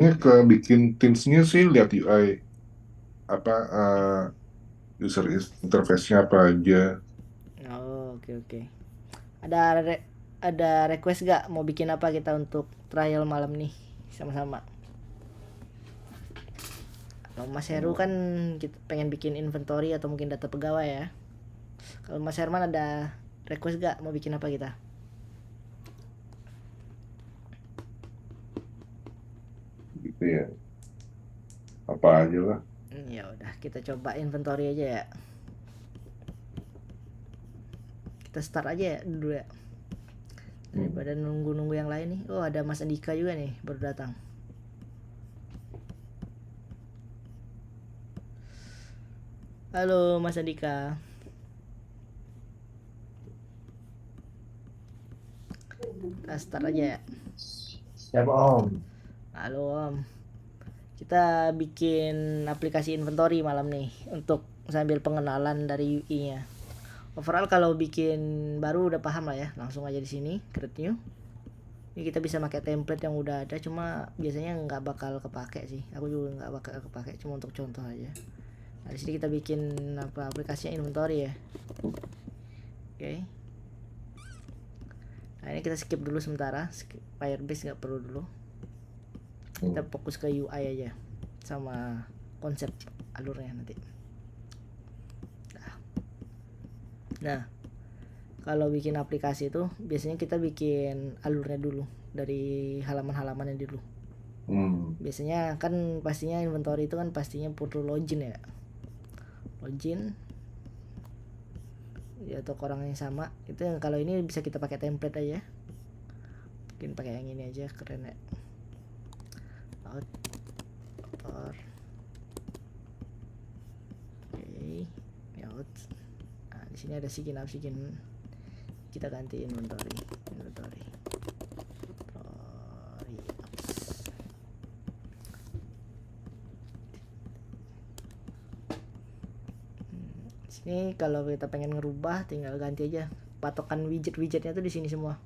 Ini ke bikin Teams-nya sih lihat UI apa user interface-nya apa aja. Oh, oke oke. Ada ada request gak mau bikin apa kita untuk trial malam nih sama-sama? Kalau Mas Heru kan kita pengen bikin inventory atau mungkin data pegawai ya. Kalau Mas Herman ada request gak mau bikin apa kita? Gitu ya. Apa aja lah. Ya udah kita coba inventory aja ya. Kita start aja ya dulu ya. Hmm. Daripada nunggu-nunggu yang lain nih. Oh ada Mas Andika juga nih baru datang. Halo Mas Andika. Kita start aja ya. Siap Om. Halo Om. Kita bikin aplikasi inventory malam nih untuk sambil pengenalan dari UI-nya. Overall kalau bikin baru udah paham lah ya. Langsung aja di sini create new. Ini kita bisa pakai template yang udah ada, cuma biasanya nggak bakal kepake sih. Aku juga nggak bakal kepake, cuma untuk contoh aja. Nah, di sini kita bikin apa aplikasinya inventory ya. Oke. Nah, ini kita skip dulu sementara. Firebase nggak perlu dulu. Kita fokus ke UI aja sama konsep alurnya nanti. Nah, kalau bikin aplikasi itu biasanya kita bikin alurnya dulu dari halaman-halamannya dulu. Biasanya kan pastinya inventory itu kan pastinya perlu login ya. Login ya atau orang yang sama. Itu yang kalau ini bisa kita pakai template aja. Mungkin pakai yang ini aja keren ya. Out author. Oke, out. Nah, di sini ada sign up sign. Kita ganti inventory. Inventory. Sini kalau kita pengen ngerubah tinggal ganti aja patokan widgetnya tuh di sini semua.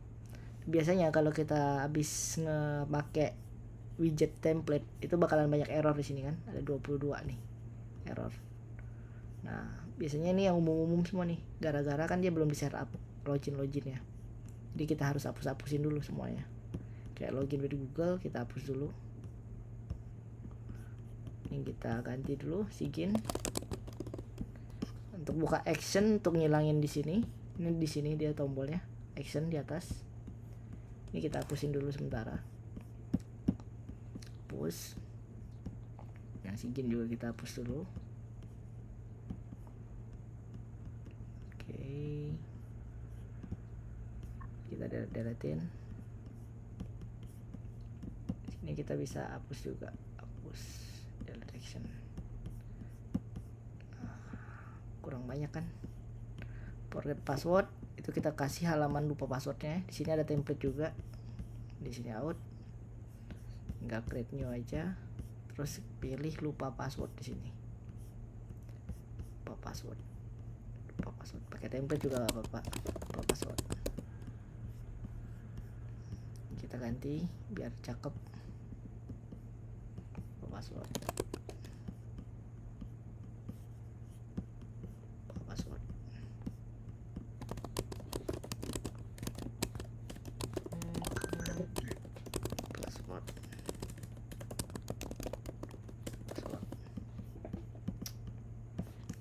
Biasanya kalau kita habis nge-pakai widget template itu bakalan banyak error di sini kan. Ada 22 nih error. Nah, biasanya ini yang umum-umum semua nih. Gara-gara kan dia belum di setup login-loginnya. Jadi kita harus hapus-hapusin dulu semuanya. Kayak login dari Google kita hapus dulu. Ini kita ganti dulu sign. Untuk buka action untuk ngilangin di sini. Ini di sini dia tombolnya. Action di atas. Ini kita hapusin dulu sementara. Hapus. Yang sign juga kita hapus dulu. Oke. Kita deletein. Sini kita bisa hapus juga. Hapus delete action. Kurang banyak kan? Forget password itu kita kasih halaman lupa passwordnya. Di sini ada template juga. Di sini out. Tinggal create new aja. Terus pilih lupa password di sini. Lupa password. Lupa password. Pakai template juga enggak apa-apa. Lupa password. Kita ganti biar cakep. Lupa password.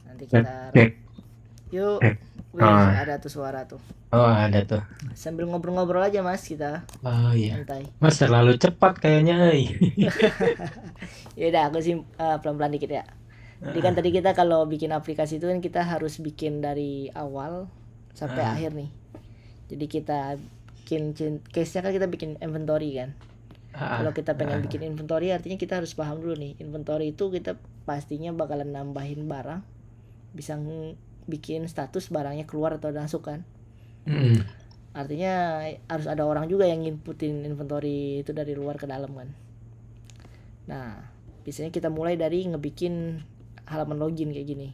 Nanti kita yuk. Wih, ada tuh suara tuh. Oh ada tuh. Sambil ngobrol-ngobrol aja mas kita. Oh iya. Santai. Mas terlalu cepat kayaknya. Ya udah aku sih pelan-pelan dikit ya. Jadi kan tadi kita kalau bikin aplikasi itu kan kita harus bikin dari awal sampai akhir nih. Jadi kita bikin case-nya kan kita bikin inventory kan. Kalau kita pengen bikin inventory artinya kita harus paham dulu nih. Inventory itu kita pastinya bakalan nambahin barang. Bisa bikin status barangnya keluar atau masuk kan. Artinya harus ada orang juga yang inputin inventory itu dari luar ke dalam kan. Nah, biasanya kita mulai dari ngebikin halaman login kayak gini.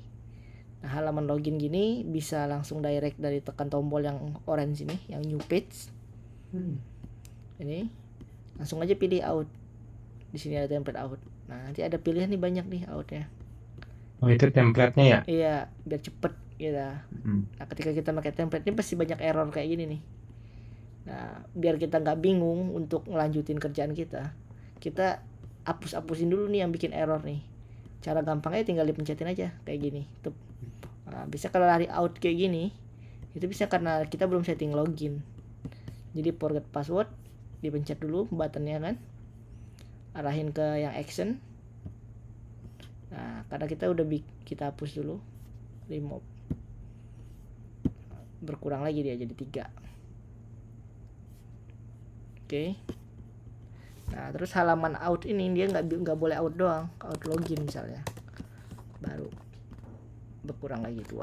Nah, halaman login gini bisa langsung direct dari tekan tombol yang orange ini, yang new page. Ini langsung aja pilih out. Di sini ada template out. Nah, nanti ada pilihan nih banyak nih outnya. Oh, itu template-nya ya? Iya, biar cepet gitu. Hmm. Nah, ketika kita pakai template ini pasti banyak error kayak gini nih. Nah, biar kita nggak bingung untuk ngelanjutin kerjaan kita hapus-hapusin dulu nih yang bikin error nih. Cara gampangnya tinggal dipencetin aja kayak gini. Tuh. Nah, bisa kalau lari out kayak gini, itu bisa karena kita belum setting login. Jadi forget password, dipencet dulu buttonnya kan. Arahin ke yang action. Nah, karena kita udah kita hapus dulu, remove. Berkurang lagi dia jadi 3. Oke. Nah, terus halaman out ini dia nggak boleh out doang, out login misalnya. Baru berkurang lagi 2.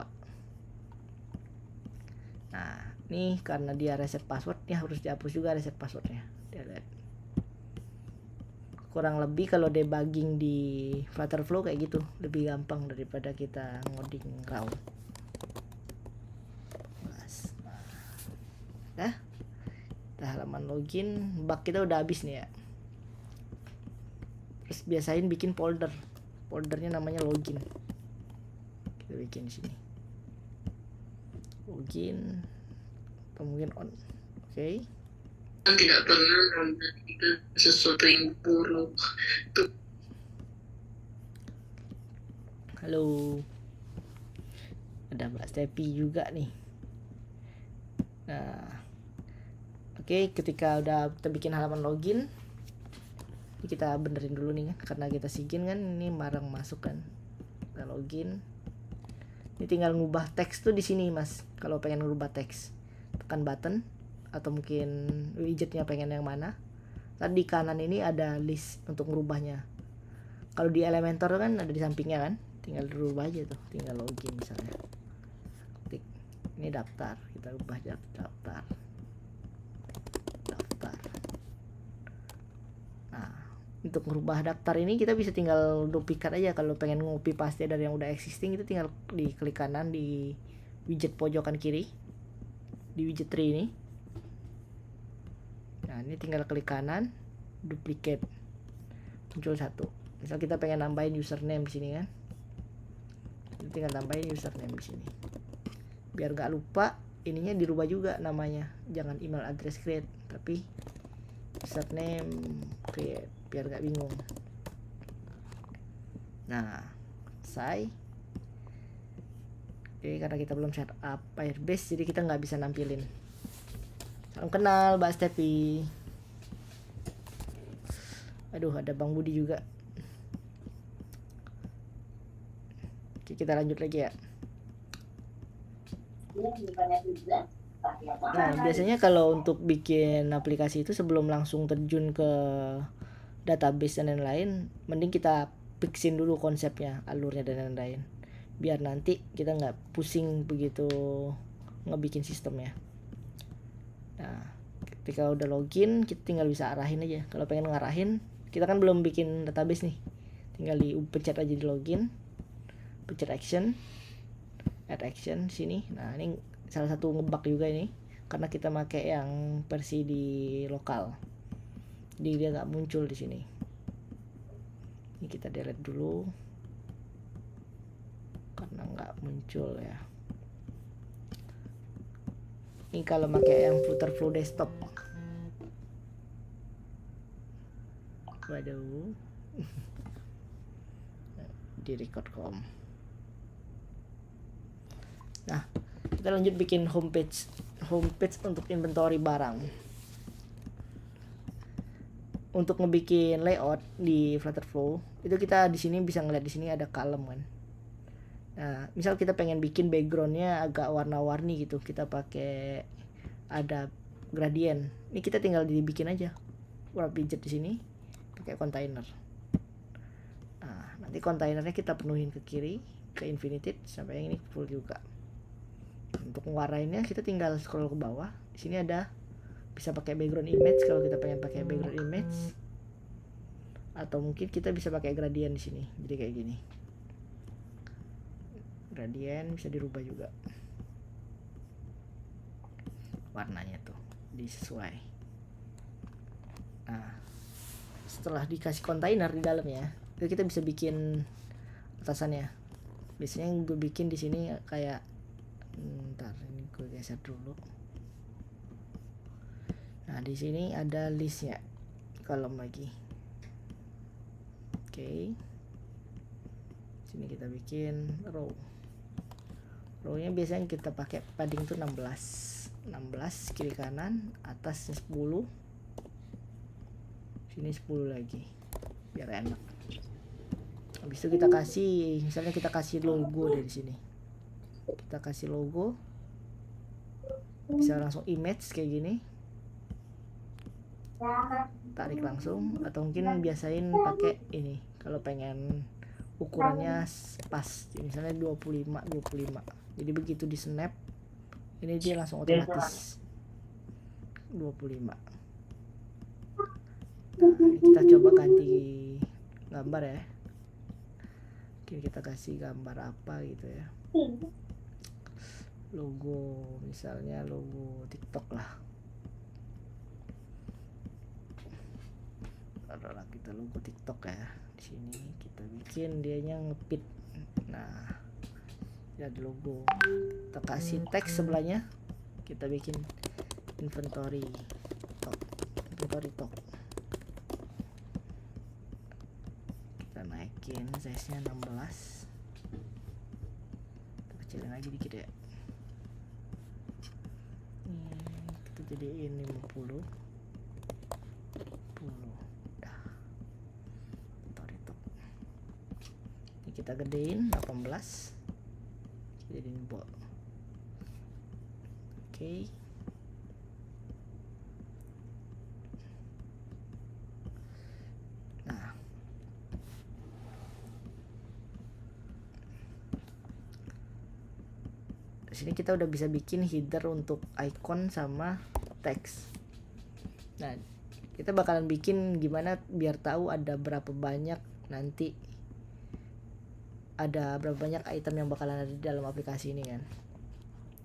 Nah, nih karena dia reset password, ya harus dihapus juga reset passwordnya. Delete. Kurang lebih kalau debugging di Flutterflow kayak gitu, lebih gampang daripada kita ngoding raw. Nah, kita halaman login, bug kita udah habis nih ya. Terus biasain bikin foldernya namanya login. Kita bikin di sini login atau mungkin on. Oke. Tidak pernah melakukan sesuatu yang buruk. Halo, ada Mbak Stepi juga nih. Nah, oke, ketika udah kita bikin halaman login, ini kita benerin dulu nih kan, karena kita sigin kan ini marang masuk kan. Kita login. Ini tinggal ngubah teks tuh di sini mas. Kalau pengen ngubah teks, tekan button atau mungkin widgetnya pengen yang mana. Tadi di kanan ini ada list untuk merubahnya. Kalau di Elementor kan ada di sampingnya kan, tinggal dirubah aja tuh, tinggal login misalnya. Klik ini daftar, kita ubah daftar. Nah, untuk merubah daftar ini kita bisa tinggal duplikat aja. Kalau pengen copy paste dari yang udah existing itu tinggal di klik kanan di widget pojokan kiri, di widget tree ini. Nah, ini tinggal klik kanan, duplicate, muncul 1. Misal kita pengen nambahin username di sini kan, ini tinggal tambahin username di sini. Biar gak lupa, ininya dirubah juga namanya. Jangan email address create, tapi username create, biar gak bingung. Nah, selesai. Oke, karena kita belum setup Firebase, jadi kita nggak bisa nampilin. Salam kenal Mbak Stepi. Aduh, ada Bang Budi juga. Oke, kita lanjut lagi ya. Nah, biasanya kalau untuk bikin aplikasi itu sebelum langsung terjun ke database dan lain-lain, mending kita fixin dulu konsepnya, alurnya dan lain-lain. Biar nanti kita nggak pusing begitu ngebikin sistemnya. Nah, ketika udah login, kita tinggal bisa arahin aja. Kalau pengen ngarahin, kita kan belum bikin database nih. Tinggal dipencet aja di login, pencet action, add action sini. Nah, ini salah satu ngebug juga ini, karena kita pakai yang versi di lokal. Jadi dia nggak muncul di sini. Ini kita delete dulu, karena nggak muncul ya. Ini kalau pakai yang Flutterflow desktop. Waduh. Di record.com. Nah, kita lanjut bikin homepage untuk inventory barang. Untuk ngebikin layout di Flutterflow, itu kita di sini bisa ngeliat di sini ada column kan. Nah, misal kita pengen bikin backgroundnya agak warna-warni gitu, kita pakai ada gradient. Ini kita tinggal dibikin aja wrap widget di sini pakai container. Nah, nanti kontainernya kita penuhin ke kiri, ke infinite sampai yang ini full juga. Untuk warnanya kita tinggal scroll ke bawah. Di sini ada bisa pakai background image kalau kita pengen pakai background image, atau mungkin kita bisa pakai gradient di sini. Jadi kayak gini. Gradient bisa dirubah juga warnanya tuh disesuai. Nah, setelah dikasih kontainer di dalamnya, itu kita bisa bikin atasannya. Biasanya yang gue bikin di sini kayak ntar ini gue geser dulu. Nah di sini ada listnya, kolom lagi. Oke. Sini kita bikin row. Row-nya biasanya kita pakai padding tuh 16 kiri kanan, atasnya 10, sini 10 lagi biar enak. Habis itu kita kasih, misalnya kita kasih logo dari sini. Kita kasih logo. Bisa langsung image kayak gini. Tarik langsung, atau mungkin biasain pakai ini kalau pengen ukurannya pas, misalnya 25. Jadi begitu di snap ini dia langsung otomatis 25. Nah, kita coba ganti gambar ya. Oke, kita kasih gambar apa gitu ya. Logo, misalnya logo TikTok lah. Adalah kita logo TikTok ya. Di sini kita bikin dianya ngepit. Nah, ini ada logo. Kita kasih teks sebelahnya. Kita bikin inventory talk. Kita naikin size-nya 16. Kita kecilin lagi dikit ya. Kita jadiin 50. Kita gedein 18, jadiin bold. Oke. Nah, di sini kita udah bisa bikin header untuk icon sama teks. Nah, kita bakalan bikin gimana biar tahu ada berapa banyak nanti, ada berapa banyak item yang bakalan ada di dalam aplikasi ini kan.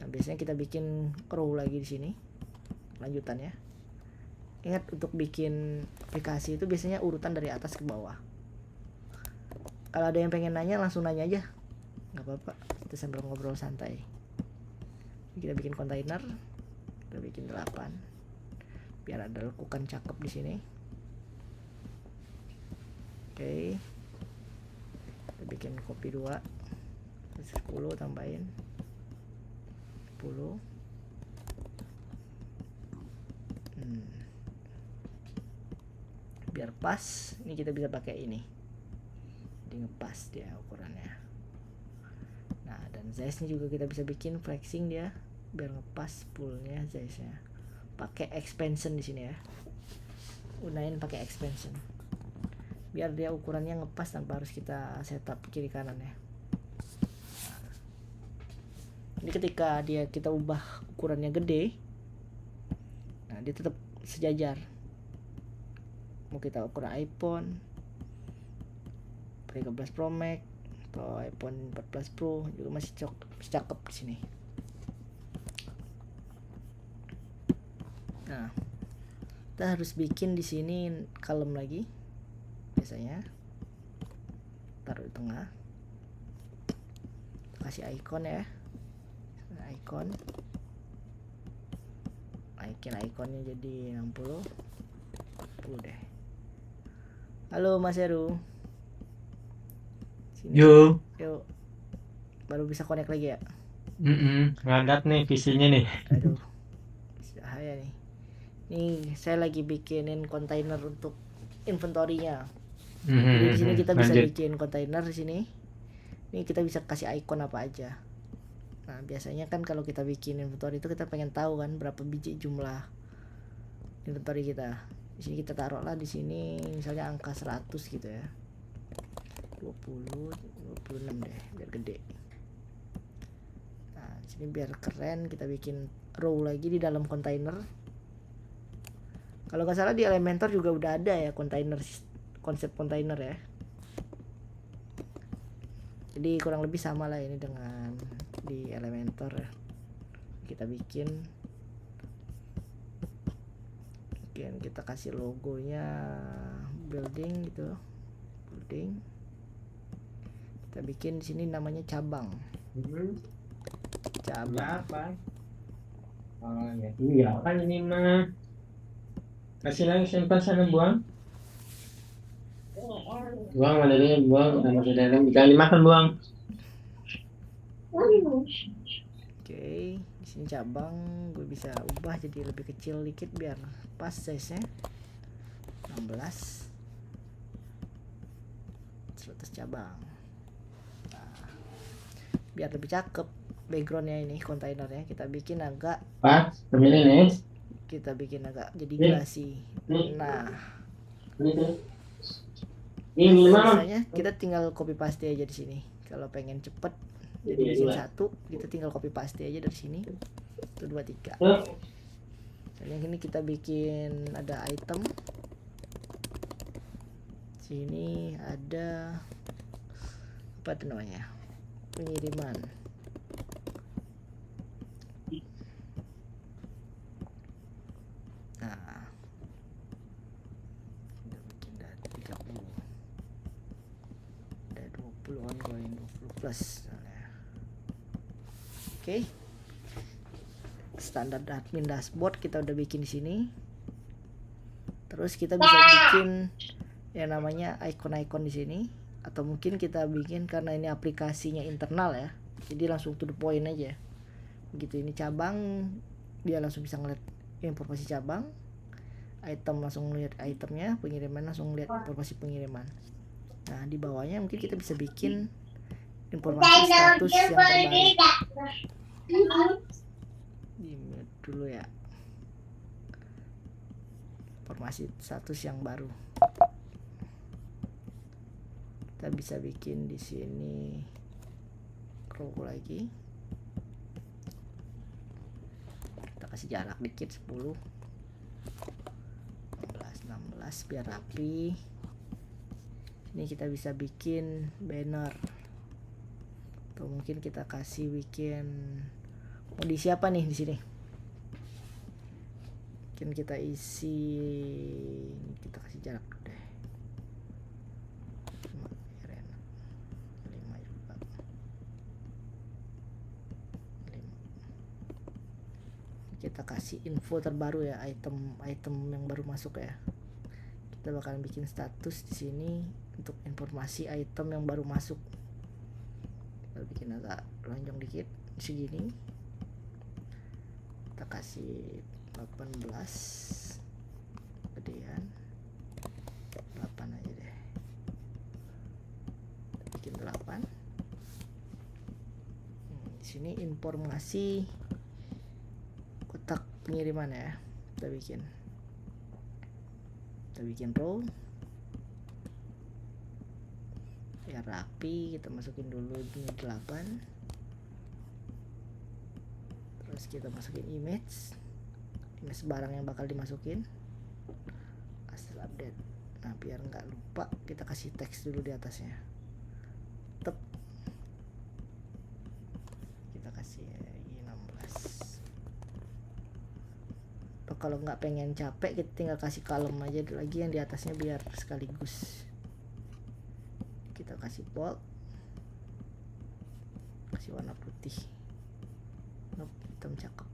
Nah, biasanya kita bikin row lagi di sini. Lanjutannya. Ingat untuk bikin aplikasi itu biasanya urutan dari atas ke bawah. Kalau ada yang pengen nanya langsung nanya aja. Nggak apa-apa. Kita sambil ngobrol santai. Kita bikin kontainer. Kita bikin 8. Biar ada lekukan cakep di sini. Oke. Kita bikin copy 2, 10 tambahin 10. Biar pas, ini kita bisa pakai ini. Jadi ngepas dia ukurannya. Nah, dan size-nya juga kita bisa bikin flexing dia biar ngepas fullnya size-nya. Pakai expansion di sini ya. Gunain pakai expansion. Biar dia ukurannya ngepas tanpa harus kita setup kiri kanan ya. Nah, ini ketika kita ubah ukurannya gede, nah dia tetap sejajar. Mau kita ukuran iPhone 13 Pro Max atau iPhone 14 Pro juga masih cakep di sini. Nah, kita harus bikin di sini column lagi. Biasanya taruh di tengah, kasih icon ya, iconnya jadi 60 deh. Halo Mas Heru, sini. Yuk. Baru bisa connect lagi ya. Ngadat nih visinya nih. Aduh, bahaya nih. Nih saya lagi bikinin kontainer untuk inventory-nya. Jadi di sini kita bisa bikin kontainer di sini. Ini kita bisa kasih icon apa aja. Nah, biasanya kan kalau kita bikin inventory itu kita pengen tahu kan berapa biji jumlah inventory kita. Di sini kita taruh lah di sini misalnya angka 100 gitu ya. 26 deh biar gede. Nah, di sini biar keren kita bikin row lagi di dalam kontainer. Kalau nggak salah di Elementor juga udah ada ya kontainer, konsep kontainer ya. Jadi kurang lebih sama lah ini dengan di Elementor ya. Kita bikin mungkin kita kasih logonya building gitu, building. Kita bikin di sini namanya cabang. Cabang. Apa? Oh ya, iya kan ini mah. Kasih lagi simpan sana buang. Buang mana dia buang, masih dalam jangan dimakan buang. Oke, di sini cabang gue bisa ubah jadi lebih kecil dikit biar pas size-nya. 16 100 cabang. Nah, biar lebih cakep backgroundnya ini, kontainernya kita bikin agak Pas, kemana nih? jadi glasi. Nah, Ini mah. biasanya kita tinggal copy paste aja di sini. Kalau pengen cepet jadi bikin satu, kita tinggal copy paste aja dari sini. 1 2 3. Dan yang ini kita bikin ada item. Sini ada apa itu namanya? Pengiriman. Nah, kita bikin dari 30. Ada 20 ongoing, 20 plus. Oke. Standar admin dashboard kita udah bikin di sini. Terus kita bisa bikin yang namanya icon-icon di sini, atau mungkin kita bikin karena ini aplikasinya internal ya. Jadi langsung to the point aja. Begitu ini cabang, dia langsung bisa ngeliat informasi cabang. Item langsung ngeliat itemnya, pengiriman langsung ngeliat informasi pengiriman. Nah, di bawahnya mungkin kita bisa bikin informasi status yang terbaru. Di mute dulu ya. Informasi status yang baru. Kita bisa bikin di sini row lagi. Kita kasih jarak dikit 10. 16 biar rapi. Ini kita bisa bikin banner. Atau mungkin kita kasih bikin mau diisi apa nih di sini? Mungkin kita isi, kita kasih jarak deh. 5 juga. 5. Kita kasih info terbaru ya, item yang baru masuk ya. Kita bakalan bikin status di sini untuk informasi item yang baru masuk. Kita bikin agak lonjong dikit segini. Kita kasih 18 gedean 8 aja deh, bikin 8. Di sini informasi kotak pengiriman ya, kita bikin row biar rapi. Kita masukin dulu ini 8, terus kita masukin image barang yang bakal dimasukin, hasil update. Nah, biar nggak lupa kita kasih teks dulu di atasnya. Tep, kita kasih 16. Atau kalau nggak pengen capek, kita tinggal kasih column aja lagi yang di atasnya biar sekaligus. Kita kasih bold, kasih warna putih. Nope, hitam cakep.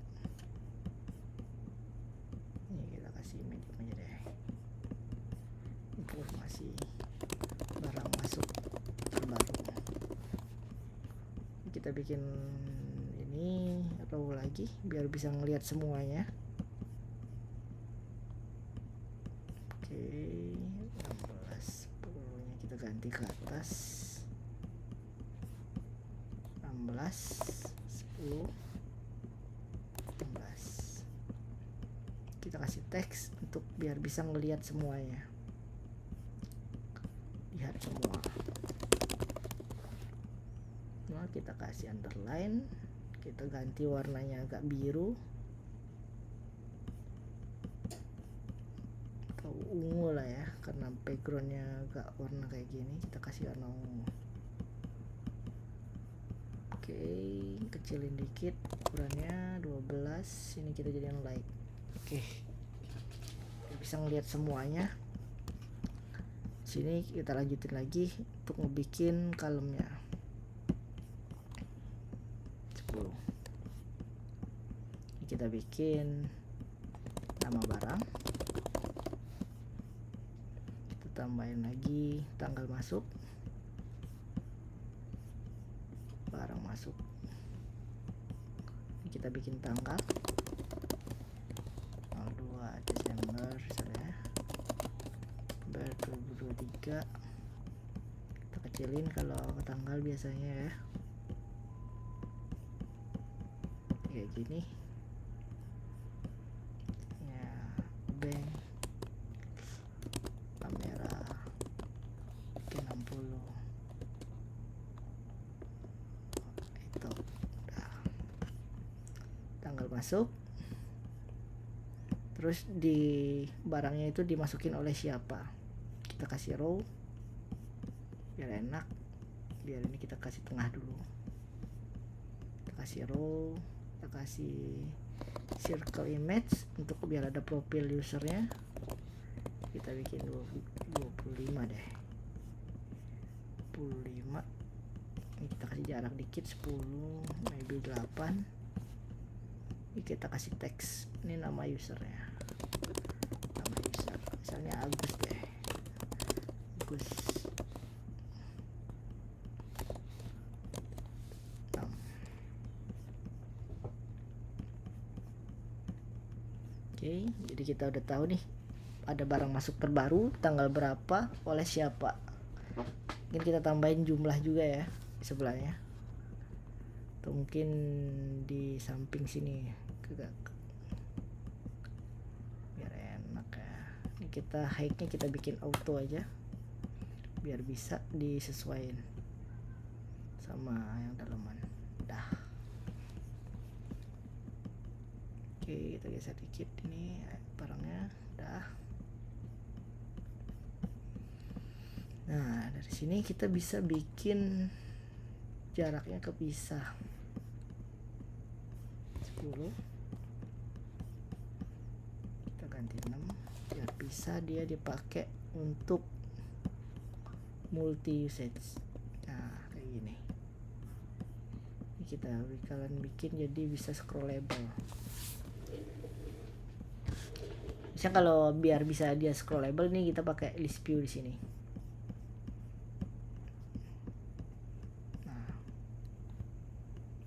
Ini kita kasih medium aja deh. Informasi barang masuk terbaru. Kita bikin ini row lagi biar bisa ngelihat semuanya. Oke, 16 10-nya kita ganti ke atas. 16 10 16. Kita kasih teks untuk biar bisa ngelihat semuanya, lihat semua. Nah, kita kasih underline, kita ganti warnanya agak biru atau ungu lah ya, karena backgroundnya agak warna kayak gini. Kita kasih warna ungu. Oke, kecilin dikit ukurannya 12. Ini kita jadikan light. Oke, bisa ngelihat semuanya. Sini kita lanjutin lagi untuk ngebikin column-nya 10. Ini kita bikin nama barang, kita tambahin lagi tanggal masuk, barang masuk. Ini kita bikin tanggal 02 Desember misalnya 2023. Kita kecilin kalau tanggal biasanya ya, kayak gini ya. Bank kamera 60 itu udah tanggal masuk. Terus di barangnya itu dimasukin oleh siapa, kita kasih row biar enak. Biar ini kita kasih tengah dulu, kita kasih row, kita kasih circle image untuk biar ada profil usernya. Kita bikin 25 deh, 25. Ini kita kasih jarak dikit 10, maybe 8. Ini kita kasih teks, ini nama usernya, nama user misalnya Agus deh, Agus. Oke, jadi kita udah tahu nih ada barang masuk terbaru, tanggal berapa, oleh siapa. Mungkin kita tambahin jumlah juga ya di sebelahnya, atau mungkin di samping sini biar enak ya. Ini kita height-nya kita bikin auto aja biar bisa disesuaikan sama yang dalaman. Dah. Oke, kita geser dikit ini barangnya. Dah. Nah, dari sini kita bisa bikin jaraknya kepisah 10. Kita ganti 6 biar bisa dia dipakai untuk multi usage. Nah, kayak gini. Ini kita bakalan bikin jadi bisa scrollable. Misalnya kalau biar bisa dia scrollable nih, kita pakai list view di sini. Nah,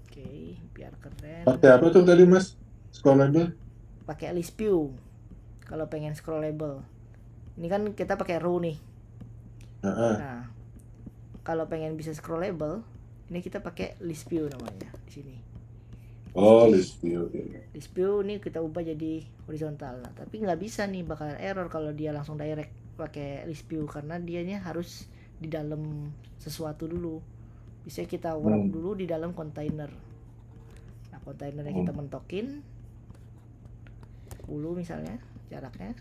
oke, biar keren. Pakai apa tuh tadi Mas? Scrollable? Pakai list view. Kalau pengen scrollable. Ini kan kita pakai row nih. Nah, kalau pengen bisa scrollable, ini kita pakai list view namanya di sini. Oh, list view. List view ini kita ubah jadi horizontal. Nah, tapi nggak bisa nih, bakalan error kalau dia langsung direct pakai list view karena dianya harus di dalam sesuatu dulu. Bisa kita wrap dulu di dalam kontainer. Nah, kontainernya kita mentokin 10 misalnya jaraknya.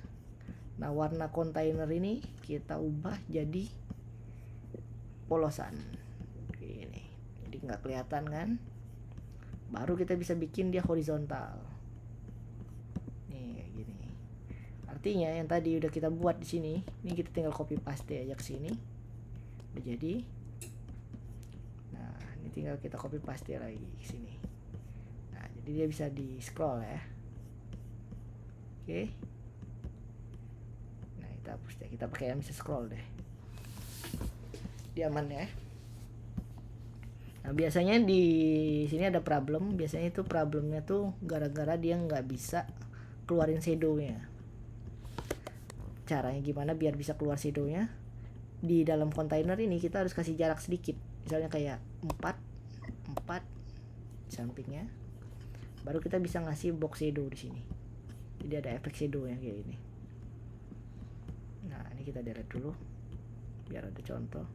Nah, warna kontainer ini kita ubah jadi polosan gini, jadi nggak kelihatan kan. Baru kita bisa bikin dia horizontal nih kayak gini. Artinya yang tadi udah kita buat di sini, ini kita tinggal copy paste aja ke sini, udah jadi. Nah, ini tinggal kita copy paste lagi ke sini. Nah, jadi dia bisa di scroll ya. Oke. Nah, kita hapus deh, kita pakai yang bisa scroll deh, dia aman ya. Nah, biasanya di sini ada problem. Biasanya itu problemnya tuh gara-gara dia nggak bisa keluarin shadownya. Caranya gimana biar bisa keluar shadownya? Di dalam kontainer ini kita harus kasih jarak sedikit. Misalnya kayak 4 sampingnya. Baru kita bisa ngasih box shadow di sini. Jadi ada efek shadownya kayak gini. Nah, ini kita delete dulu biar ada contoh.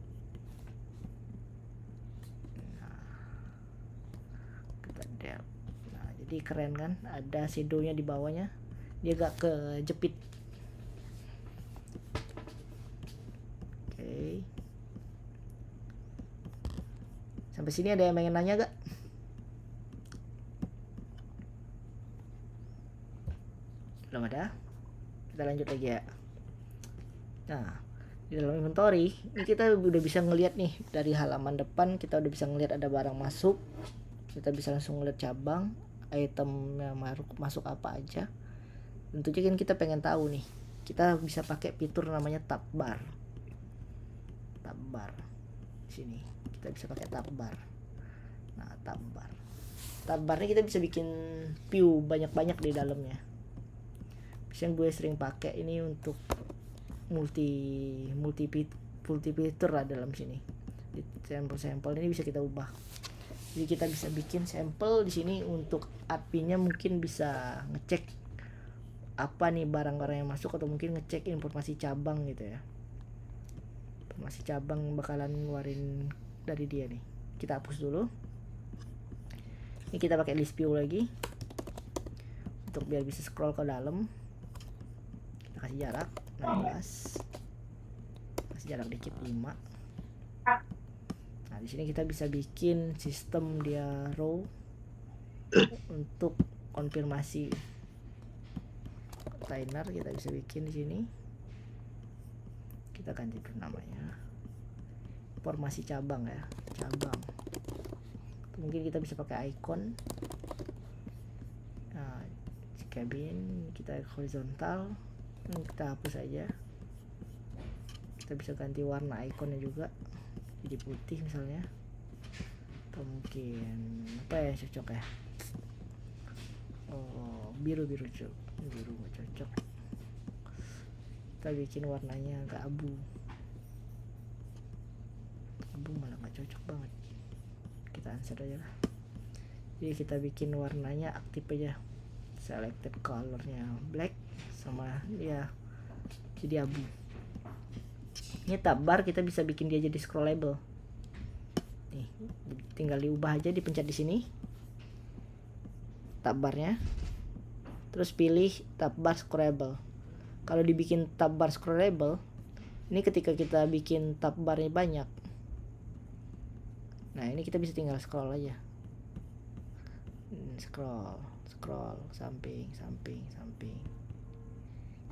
Nah, jadi keren kan, ada shadownya di bawahnya, dia gak kejepit. Oke. Sampai sini ada yang pengen nanya gak? Belum ada. Kita lanjut. lanjut lagi ya. Nah, di dalam inventory ini kita udah bisa ngelihat nih, dari halaman depan kita udah bisa ngelihat ada barang masuk. Kita bisa langsung ngeliat cabang, itemnya masuk apa aja. Tentunya kan kita pengen tahu nih, kita bisa pakai fitur namanya tab bar. Tab bar sini kita bisa pakai tab bar. Nah, tab bar ini kita bisa bikin view banyak-banyak di dalamnya. Yang gue sering pakai ini untuk multi fitur lah dalam sini. Di sampel ini bisa kita ubah. Jadi kita bisa bikin sampel di sini untuk adminnya, mungkin bisa ngecek apa nih barang-barang yang masuk, atau mungkin ngecek informasi cabang gitu ya. Informasi cabang bakalan ngeluarin dari dia nih. Kita hapus dulu. Ini kita pakai list view lagi untuk biar bisa scroll ke dalam. Kita kasih jarak 16. Kasih jarak dikit 5. Nah, di sini kita bisa bikin sistem dia row untuk konfirmasi container. Kita bisa bikin di sini. Kita ganti dulu namanya. Informasi cabang ya, cabang. Mungkin kita bisa pakai icon. Nah, cabin kita horizontal. Kita hapus aja. Kita bisa ganti warna ikonnya juga, jadi putih misalnya, atau mungkin apa ya cocok ya, biru cocok, biru gak cocok, kita bikin warnanya agak abu malah gak cocok banget, kita answer aja lah. Jadi kita bikin warnanya aktif aja, selected colornya black, sama dia jadi abu. Ini tab bar kita bisa bikin dia jadi scrollable. Nih, tinggal diubah aja, dipencet di sini tab barnya, terus pilih tab bar scrollable. Kalau dibikin tab bar scrollable, ini ketika kita bikin tab barnya banyak, nah ini kita bisa tinggal scroll aja, scroll samping.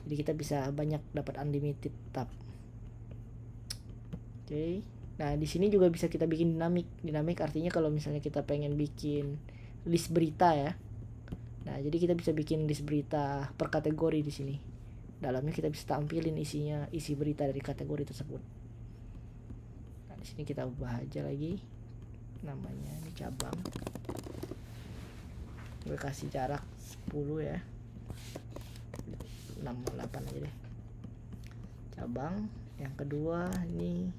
Jadi kita bisa banyak dapat unlimited tab. Oke. Nah, di sini juga bisa kita bikin dinamik artinya kalau misalnya kita pengen bikin list berita ya. Nah, jadi kita bisa bikin list berita per kategori di sini. Dalamnya kita bisa tampilin isi berita dari kategori tersebut. Nah, di sini kita ubah aja lagi namanya, ini cabang. Gue kasih jarak 10 ya. 6 8 aja deh. Cabang. Yang kedua ini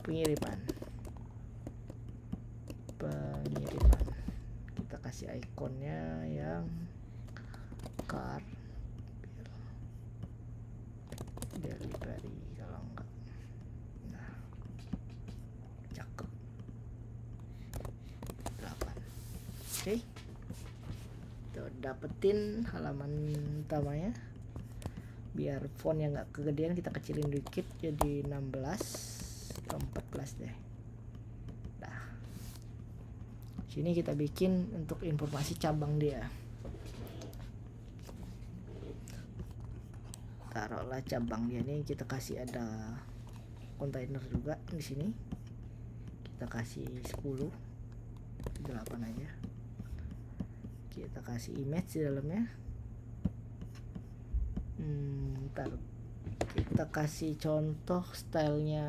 pengiriman. Kita kasih ikonnya yang card delivery kalau enggak. Nah, cakep. 8. Oke. Tuh, dapetin halaman utamanya. Biar fontnya nggak kegedean, kita kecilin dikit jadi 16 atau 14 deh. Nah, sini kita bikin untuk informasi cabang dia. Taruhlah cabang dia nih, kita kasih ada kontainer juga di sini. Kita kasih 10, 8 aja. Kita kasih image di dalamnya. Ntar kita kasih contoh stylenya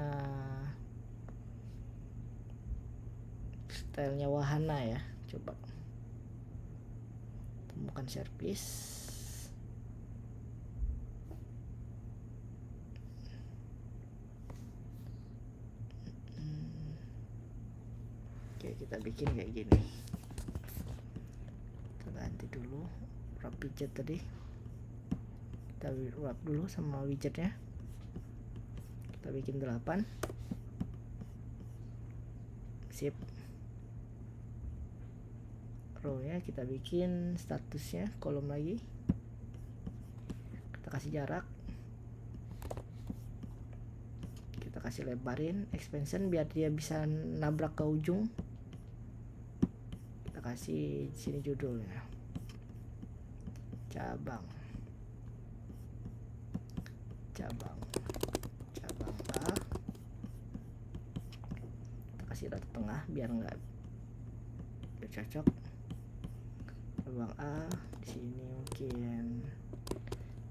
wahana ya, coba temukan service. Oke, kita bikin kayak gini. Kita ganti dulu wrap widget tadi, kita wrap dulu sama widgetnya. Kita bikin 8, sip. Row-nya kita bikin statusnya kolom lagi, kita kasih jarak, kita kasih lebarin expansion biar dia bisa nabrak ke ujung. Kita kasih sini judulnya cabang. cabang A, kita kasih rata tengah biar cocok. Cabang A di sini mungkin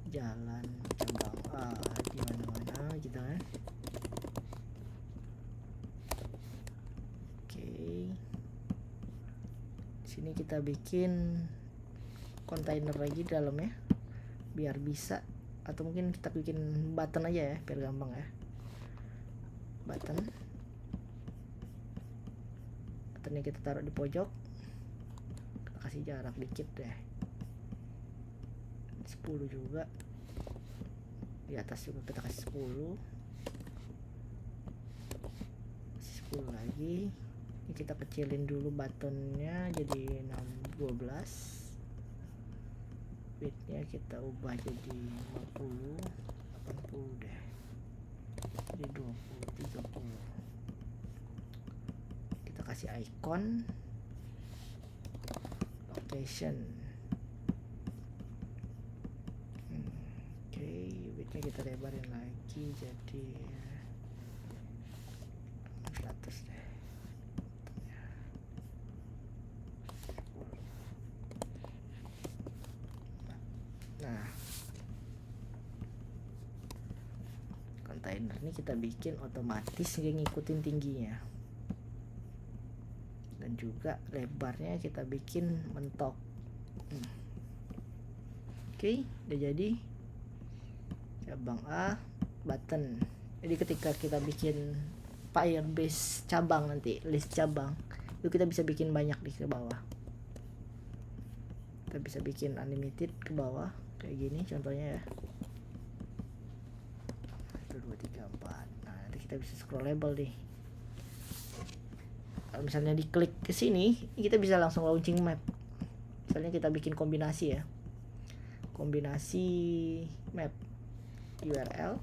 jalan cabang A di mana-mana gitu kan. Oke, di sini kita bikin kontainer lagi di dalamnya biar bisa, atau mungkin kita bikin button aja ya biar gampang ya. Buttonnya kita taruh di pojok, kita kasih jarak dikit deh, 10 juga, di atas juga kita kasih 10, kasih 10 lagi. Ini kita kecilin dulu buttonnya jadi 12, widthnya kita ubah jadi 50, 80 deh, jadi 20, 30. Kita kasih icon, location. Oke, widthnya kita lebarin lagi jadi 100 deh. Nah, kontainer ini kita bikin otomatis ngikutin tingginya, dan juga lebarnya kita bikin mentok. Oke, udah jadi cabang A button. Jadi ketika kita bikin Firebase cabang, nanti list cabang itu kita bisa bikin banyak di bawah. Kita bisa bikin unlimited ke bawah kayak gini contohnya ya. 1 2 3 4. Nah, nanti kita bisa scrollable nih. Kalau misalnya diklik ke sini, kita bisa langsung launching map. Misalnya kita bikin kombinasi ya. Kombinasi map URL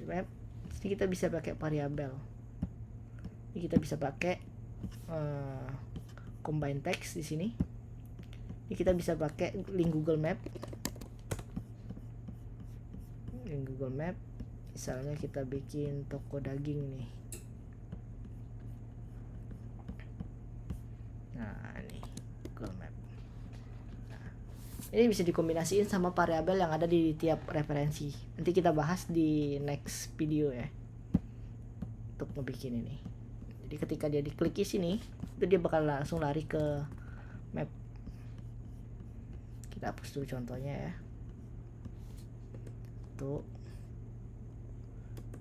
map. Sini kita bisa pakai variabel. Ini kita bisa pakai combine text di sini. Ini kita bisa pakai link Google Map. Link Google Map. Misalnya kita bikin toko daging nih. Nah, ini Google Map. Nah, ini bisa dikombinasiin sama variabel yang ada di tiap referensi. Nanti kita bahas di next video ya. Untuk ngebikin ini. Jadi ketika dia diklik di sini, itu dia bakal langsung lari ke map. Kita hapus dulu contohnya ya. 1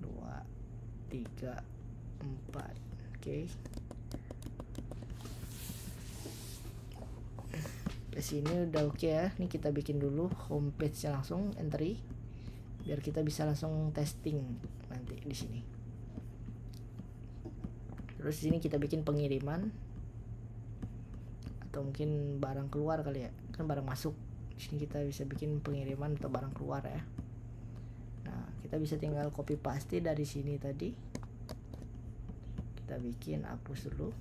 2 3 4. Oke. Di sini udah oke ya. Ini kita bikin dulu homepage-nya langsung entry biar kita bisa langsung testing nanti di sini. Terus di sini kita bikin pengiriman atau mungkin barang keluar kali ya. Kan barang masuk. Di sini kita bisa bikin pengiriman atau barang keluar ya. Nah, kita bisa tinggal copy paste dari sini tadi. Kita bikin hapus dulu.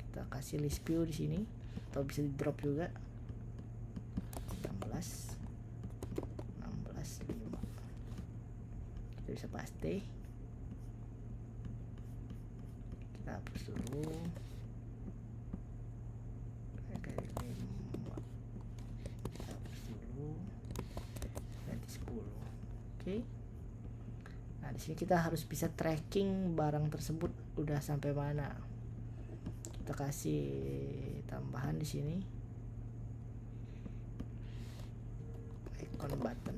Kita kasih list view di sini atau bisa di drop juga. 16 5. Kita bisa paste. Kita hapus dulu. Kita hapus dulu. Ganti 10. Oke. Nah, di sini kita harus bisa tracking barang tersebut udah sampai mana. Kita kasih tambahan di sini. Icon button.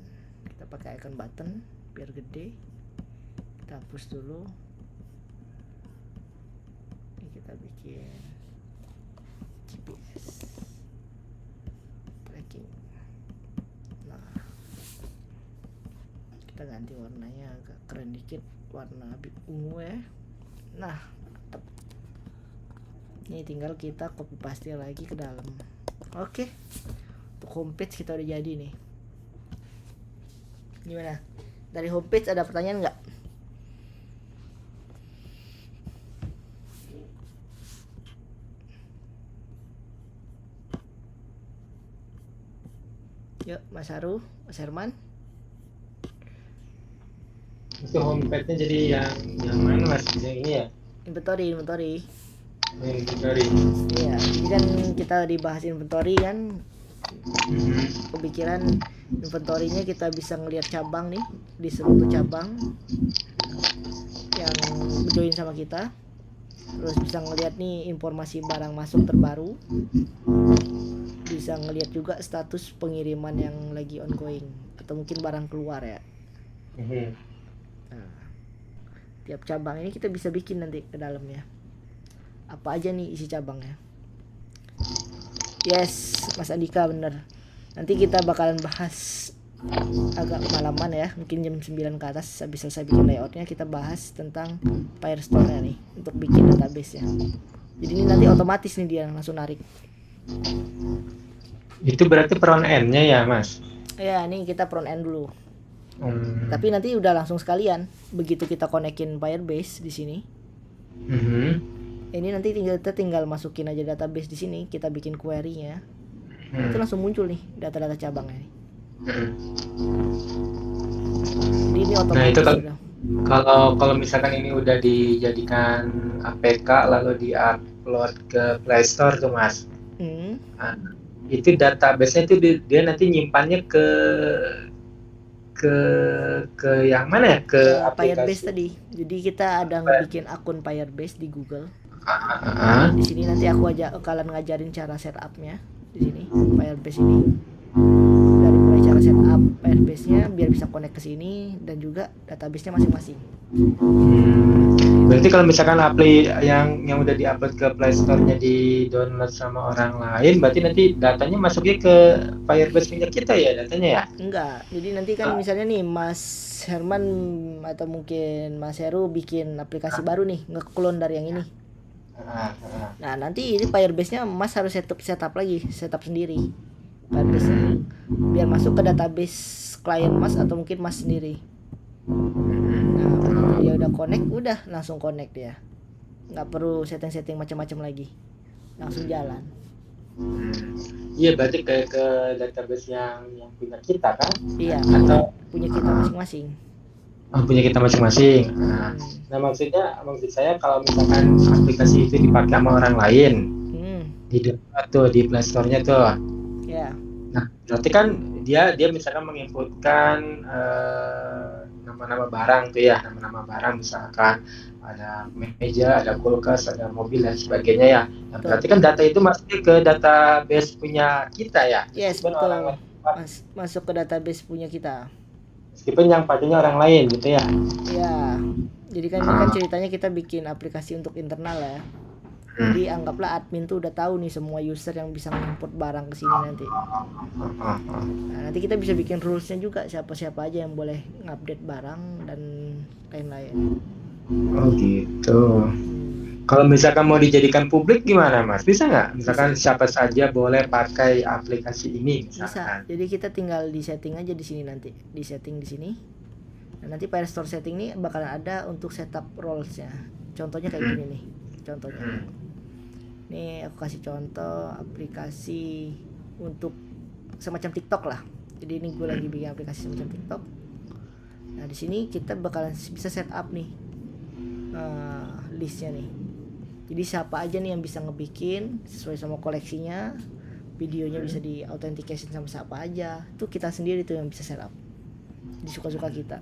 Kita pakai icon button biar gede. Kita hapus dulu. Ini kita bikin GPS tracking. Nah, kita ganti warnanya agak keren dikit, warna ungu ya. Nah, mantap. Ini tinggal kita copy paste lagi ke dalam. Oke. Untuk homepage kita udah jadi nih. Gimana? Dari homepage ada pertanyaan nggak? Yuk, Mas Haru, Mas Herman. dompetnya jadi yang mana Mas? Yang ini ya? Inventory. Inventory. Iya, jadi kan kita dibahas inventory kan, kepikiran inventory-nya kita bisa ngelihat cabang nih di seluruh cabang yang join sama kita, terus bisa ngelihat nih informasi barang masuk terbaru, bisa ngelihat juga status pengiriman yang lagi ongoing atau mungkin barang keluar ya. Nah, tiap cabang ini kita bisa bikin nanti ke dalamnya apa aja nih isi cabangnya. Yes, Mas Andika bener. Nanti kita bakalan bahas agak malaman ya, mungkin jam 9 ke atas habis selesai bikin layoutnya, kita bahas tentang Firestore-nya nih untuk bikin database-nya. Jadi ini nanti otomatis nih dia langsung narik. Itu berarti front end-nya ya Mas? Ya, ini kita front end dulu. Tapi nanti udah langsung sekalian begitu kita konekin Firebase di sini. Ini nanti kita tinggal masukin aja database di sini, kita bikin query-nya. Itu langsung muncul nih data-data cabangnya nih. Jadi ini otomatis. Nah, itu udah. kalau misalkan ini udah dijadikan APK lalu di-upload ke Play Store tuh Mas. Nah, itu database-nya itu dia nanti nyimpannya ke yang mana ya? Ke Firebase tadi. Jadi kita ada ngebikin akun Firebase di Google. Di sini nanti aku kalian ngajarin cara setupnya di sini Firebase ini. Dari mulai cara setup Firebase-nya biar bisa connect ke sini dan juga database-nya masing-masing. Berarti kalau misalkan apply yang udah di-upload ke Play Store-nya di-download sama orang lain, berarti nanti datanya masuknya ke Firebase punya kita ya datanya ya? Enggak. Jadi nanti kan misalnya nih Mas Herman atau mungkin Mas Heru bikin aplikasi baru nih, nge-clone dari yang ini. Nah, nanti ini Firebase-nya Mas harus setup sendiri. Firebase-nya biar masuk ke database klien Mas atau mungkin Mas sendiri. Nah, begitu dia udah connect, udah langsung connect dia. Nggak perlu setting-setting macam-macam lagi. Langsung jalan. Iya, berarti kayak ke database yang punya kita kan? Iya, Atau punya kita masing-masing. punya kita masing-masing. Nah, maksud saya kalau misalkan aplikasi itu dipakai sama orang lain, di Play Store-nya tuh. Ya. Nah, berarti kan dia misalkan menginputkan nama-nama barang tuh ya, nama-nama barang misalkan ada meja, ada kulkas, ada mobil dan sebagainya ya. Nah, berarti kan data itu masuk ke database punya kita ya. Yes, betul. Masuk ke database punya kita. Meskipun yang pakainya orang lain gitu ya. Ya. Jadi kan ini kan ceritanya kita bikin aplikasi untuk internal ya. Jadi anggaplah admin tuh udah tahu nih semua user yang bisa mengimport barang ke sini nanti. Nah, nanti kita bisa bikin rules-nya juga siapa-siapa aja yang boleh ngupdate barang dan lain-lain. Oh gitu. Kalau misalkan mau dijadikan publik gimana Mas? Bisa nggak? Misalkan siapa saja boleh pakai aplikasi ini misalkan. Bisa. Jadi kita tinggal di setting aja di sini nanti. Di setting di sini. Nah, nanti Firestore setting ini bakalan ada untuk setup roles-nya. Contohnya kayak gini nih. Contohnya. Nih aku kasih contoh aplikasi untuk semacam TikTok lah. Jadi ini gue lagi bikin aplikasi semacam TikTok. Nah di sini kita bakalan bisa setup nih listnya nih. Jadi siapa aja nih yang bisa ngebikin sesuai sama koleksinya, videonya bisa di authentication sama siapa aja. Itu kita sendiri tuh yang bisa setup. Jadi suka-suka kita.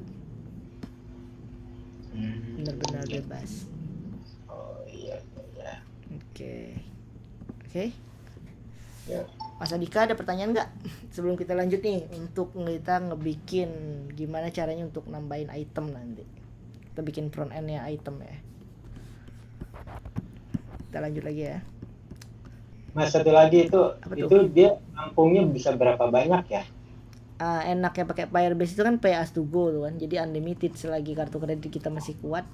Benar-benar bebas. Oke. Ya. Mas Andika ada pertanyaan nggak sebelum kita lanjut nih untuk kita ngebikin gimana caranya untuk nambahin item nanti. Kita bikin front end-nya item ya. Kita lanjut lagi ya. Mas satu lagi itu dia nampungnya bisa berapa banyak ya? Enaknya pakai Firebase itu kan pay as to go tuh kan. Jadi unlimited selagi kartu kredit kita masih kuat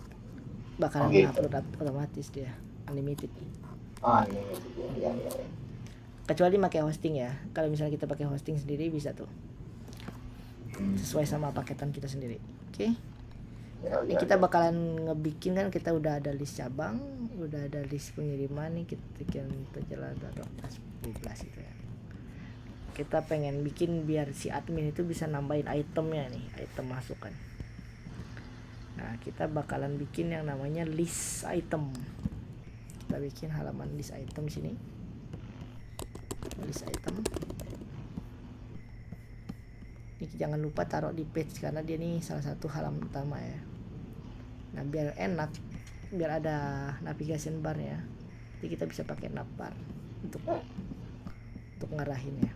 bakalan upload otomatis dia unlimited. Ya. Kecuali pakai hosting ya. Kalau misalnya kita pakai hosting sendiri bisa tuh. Sesuai sama paketan kita sendiri. Oke. Ini kita bakalan ngebikin kan kita udah ada list cabang, udah ada list pengiriman nih kita bikin terjelas 12 itu ya. Kita pengen bikin biar si admin itu bisa nambahin itemnya nih, item masukan. Nah, kita bakalan bikin yang namanya list item. Kita bikin halaman list item sini. List item. Ini jangan lupa taruh di page karena dia nih salah satu halaman utama ya. Nah, biar enak, biar ada navigation bar ya. Jadi kita bisa pakai navbar untuk ngarahinnya.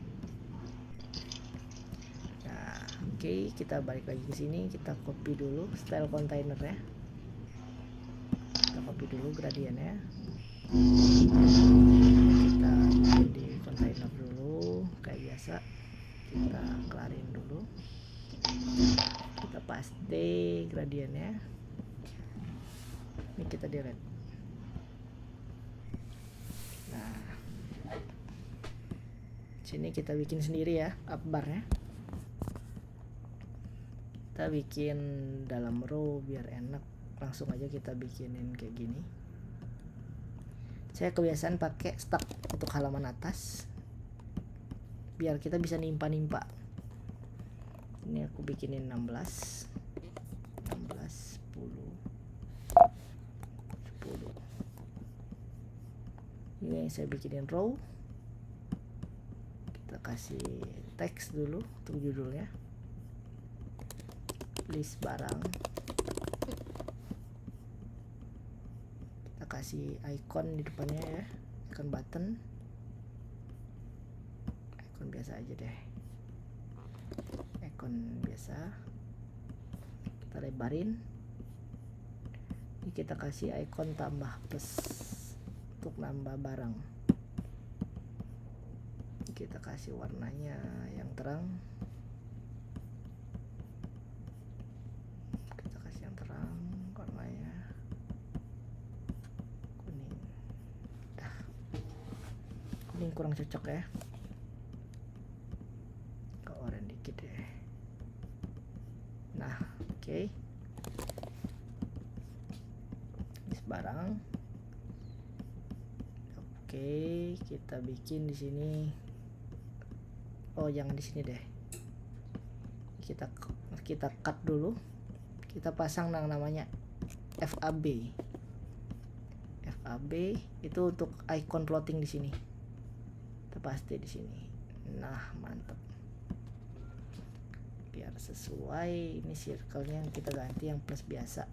Nah, oke, kita balik lagi ke sini, kita copy dulu style kontainernya. Kita copy dulu gradiennya. Kita bikin di kontainer dulu kayak biasa. Kita kelarin dulu. Kita paste gradiennya. Ini kita delete. Nah, sini kita bikin sendiri ya upbarnya. Kita bikin dalam row biar enak, langsung aja kita bikinin kayak gini. Saya kebiasaan pakai stack untuk halaman atas biar kita bisa nimpa-nimpa. Ini aku bikinin 16 10 10. Ini saya bikinin row. Kita kasih teks dulu untuk judulnya. List barang. Kita kasih icon di depannya ya, icon button. Icon biasa aja deh. Icon biasa. Kita lebarin. Ini kita kasih icon tambah plus untuk nambah barang. Kita kasih warnanya yang terang. Kita kasih yang terang warnanya kuning. Dah. Kuning kurang cocok ya. Ke oranye dikit deh. Nah, oke. List barang. Oke, kita bikin di sini. Oh, jangan di sini deh. Kita cut dulu. Kita pasang yang namanya FAB. FAB itu untuk icon plotting di sini. Kita paste di sini. Nah, mantap. Biar sesuai, ini circle-nya kita ganti yang plus biasa.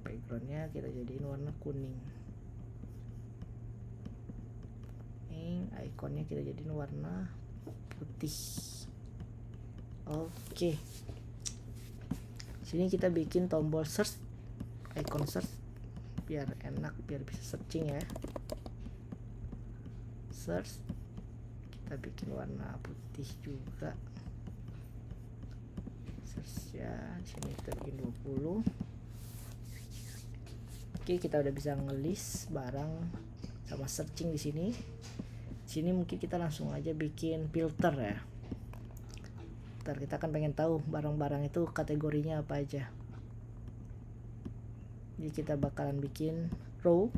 Backgroundnya kita jadiin warna kuning. Ikonnya kita jadiin warna putih. Oke. Sini kita bikin tombol search, icon search biar enak, biar bisa searching ya. Search kita bikin warna putih juga. Search ya, sini kita bikin 20. Oke, kita udah bisa ngelis barang sama searching di sini. Sini mungkin kita langsung aja bikin filter ya. Ntar kita kan pengen tahu barang-barang itu kategorinya apa aja. Jadi kita bakalan bikin row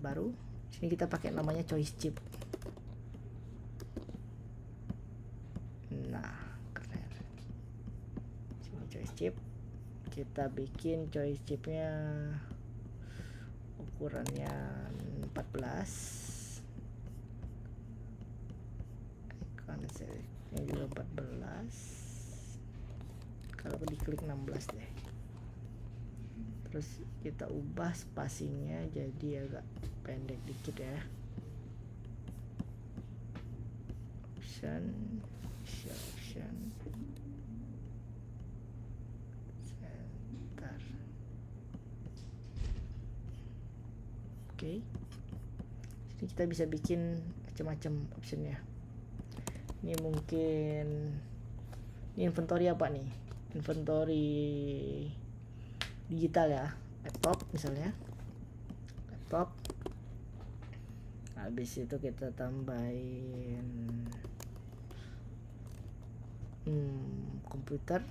baru. Sini kita pakai namanya choice chip. Nah, keren. Sini choice chip. Kita bikin choice chipnya ukurannya 14, icon ini juga 14, kalau diklik 16 deh. Terus kita ubah spacingnya jadi agak pendek dikit ya. Option Oke. Jadi kita bisa bikin macam-macam optionnya. Ini mungkin ini inventory apa nih? Inventory digital ya, laptop misalnya. Laptop. Habis itu kita tambahin komputer.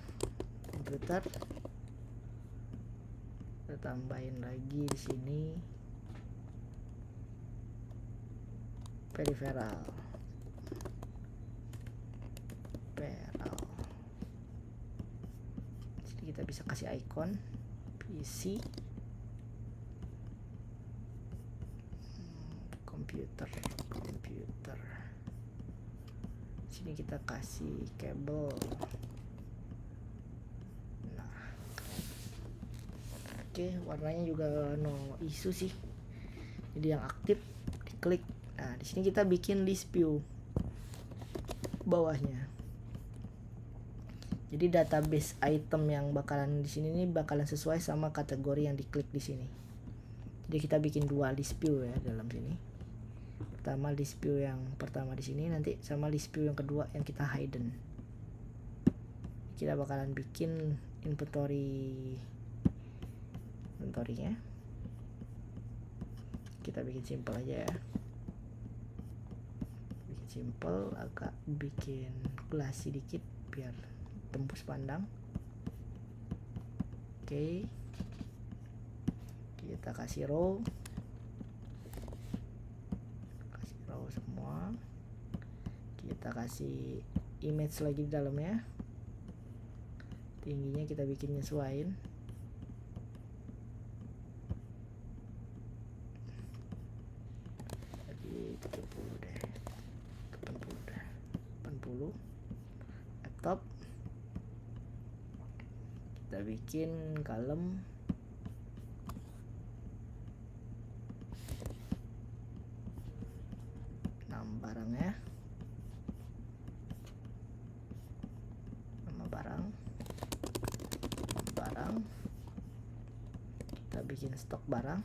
Kita tambahin lagi di sini peripheral. kita bisa kasih icon PC, komputer. Sini kita kasih kabel. Nah, oke, warnanya juga no isu sih, jadi yang aktif diklik. Nah, di sini kita bikin list view bawahnya. Jadi database item yang bakalan di sini nih bakalan sesuai sama kategori yang diklik di sini. Jadi kita bikin dua list view ya dalam sini. Pertama list view yang pertama di sini, nanti sama list view yang kedua yang kita hidden. Kita bakalan bikin inventory-nya. Kita bikin simple aja ya. Bikin simple, agak bikin classy dikit biar tembus pandang. Oke. Kita kasih row semua. Kita kasih image lagi di dalamnya. Tingginya kita bikin nyesuain. Jadi 70 deh. 80. Laptop. Kita bikin column. Barangnya, nama barang, kita bikin stok barang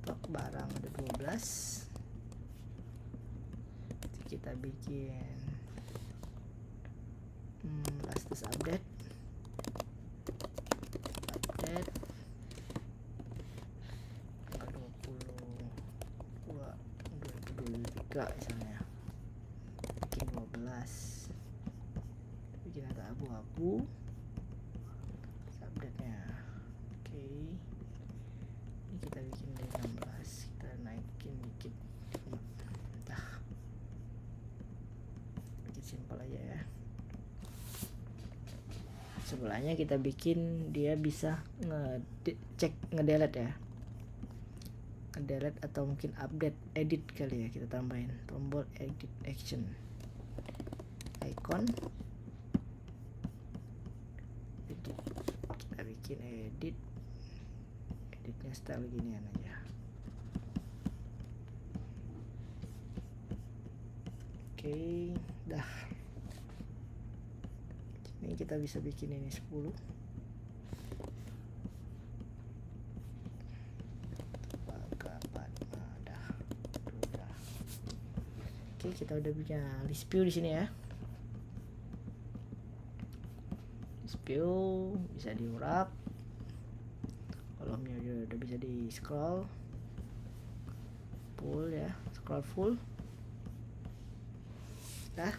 ada 12. Kita bikin latest update tanggal 22 misalnya, bikin 12, bikin agak abu-abu update nya. Oke, ini kita bikin dari 16, kita naikin dikit. Bikin simple aja ya. Sebelahnya kita bikin dia bisa ngedelete ya, delete atau mungkin update, edit kali ya, kita tambahin tombol edit action, icon edit. Kita bikin editnya style ginian aja. Oke, dah. Ini kita bisa bikin ini 10. Oke, kita udah punya list view di sini ya. List view bisa diurak, kolomnya udah bisa di scroll full ya, scroll full. Nah,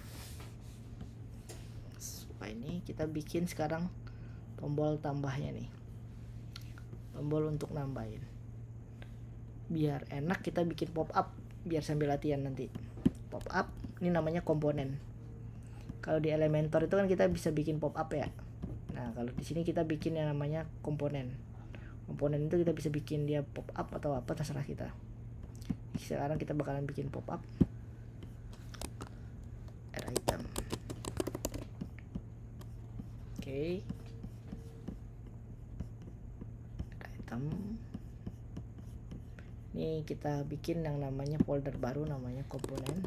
ini kita bikin sekarang tombol tambahnya nih, tombol untuk nambahin. Biar enak kita bikin pop up, biar sambil latihan nanti. Pop up ini namanya komponen. Kalau di Elementor itu kan kita bisa bikin pop up ya. Nah, kalau di sini kita bikin yang namanya komponen. Komponen itu kita bisa bikin dia pop up atau apa, terserah kita. Sekarang kita bakalan bikin pop up. Add item. Oke. Add item. Ini kita bikin yang namanya folder baru, namanya komponen.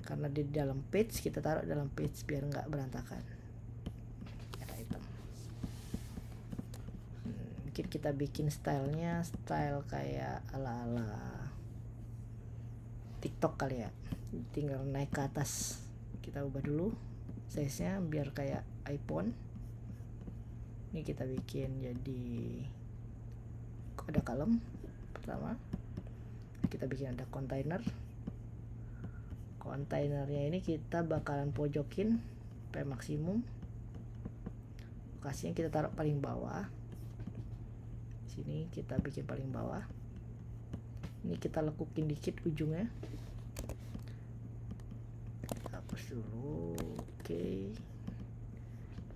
Karena di dalam page, kita taruh dalam page biar nggak berantakan. Add item. Mungkin kita bikin stylenya style kayak ala-ala TikTok kali ya. Tinggal naik ke atas. Kita ubah dulu size-nya biar kayak iPhone. Ini kita bikin jadi ada column pertama, kita bikin ada kontainernya ini kita bakalan pojokin sampai maksimum, lokasinya kita taruh paling bawah. Sini kita bikin paling bawah, ini kita lekukin dikit ujungnya, kita hapus dulu. Oke,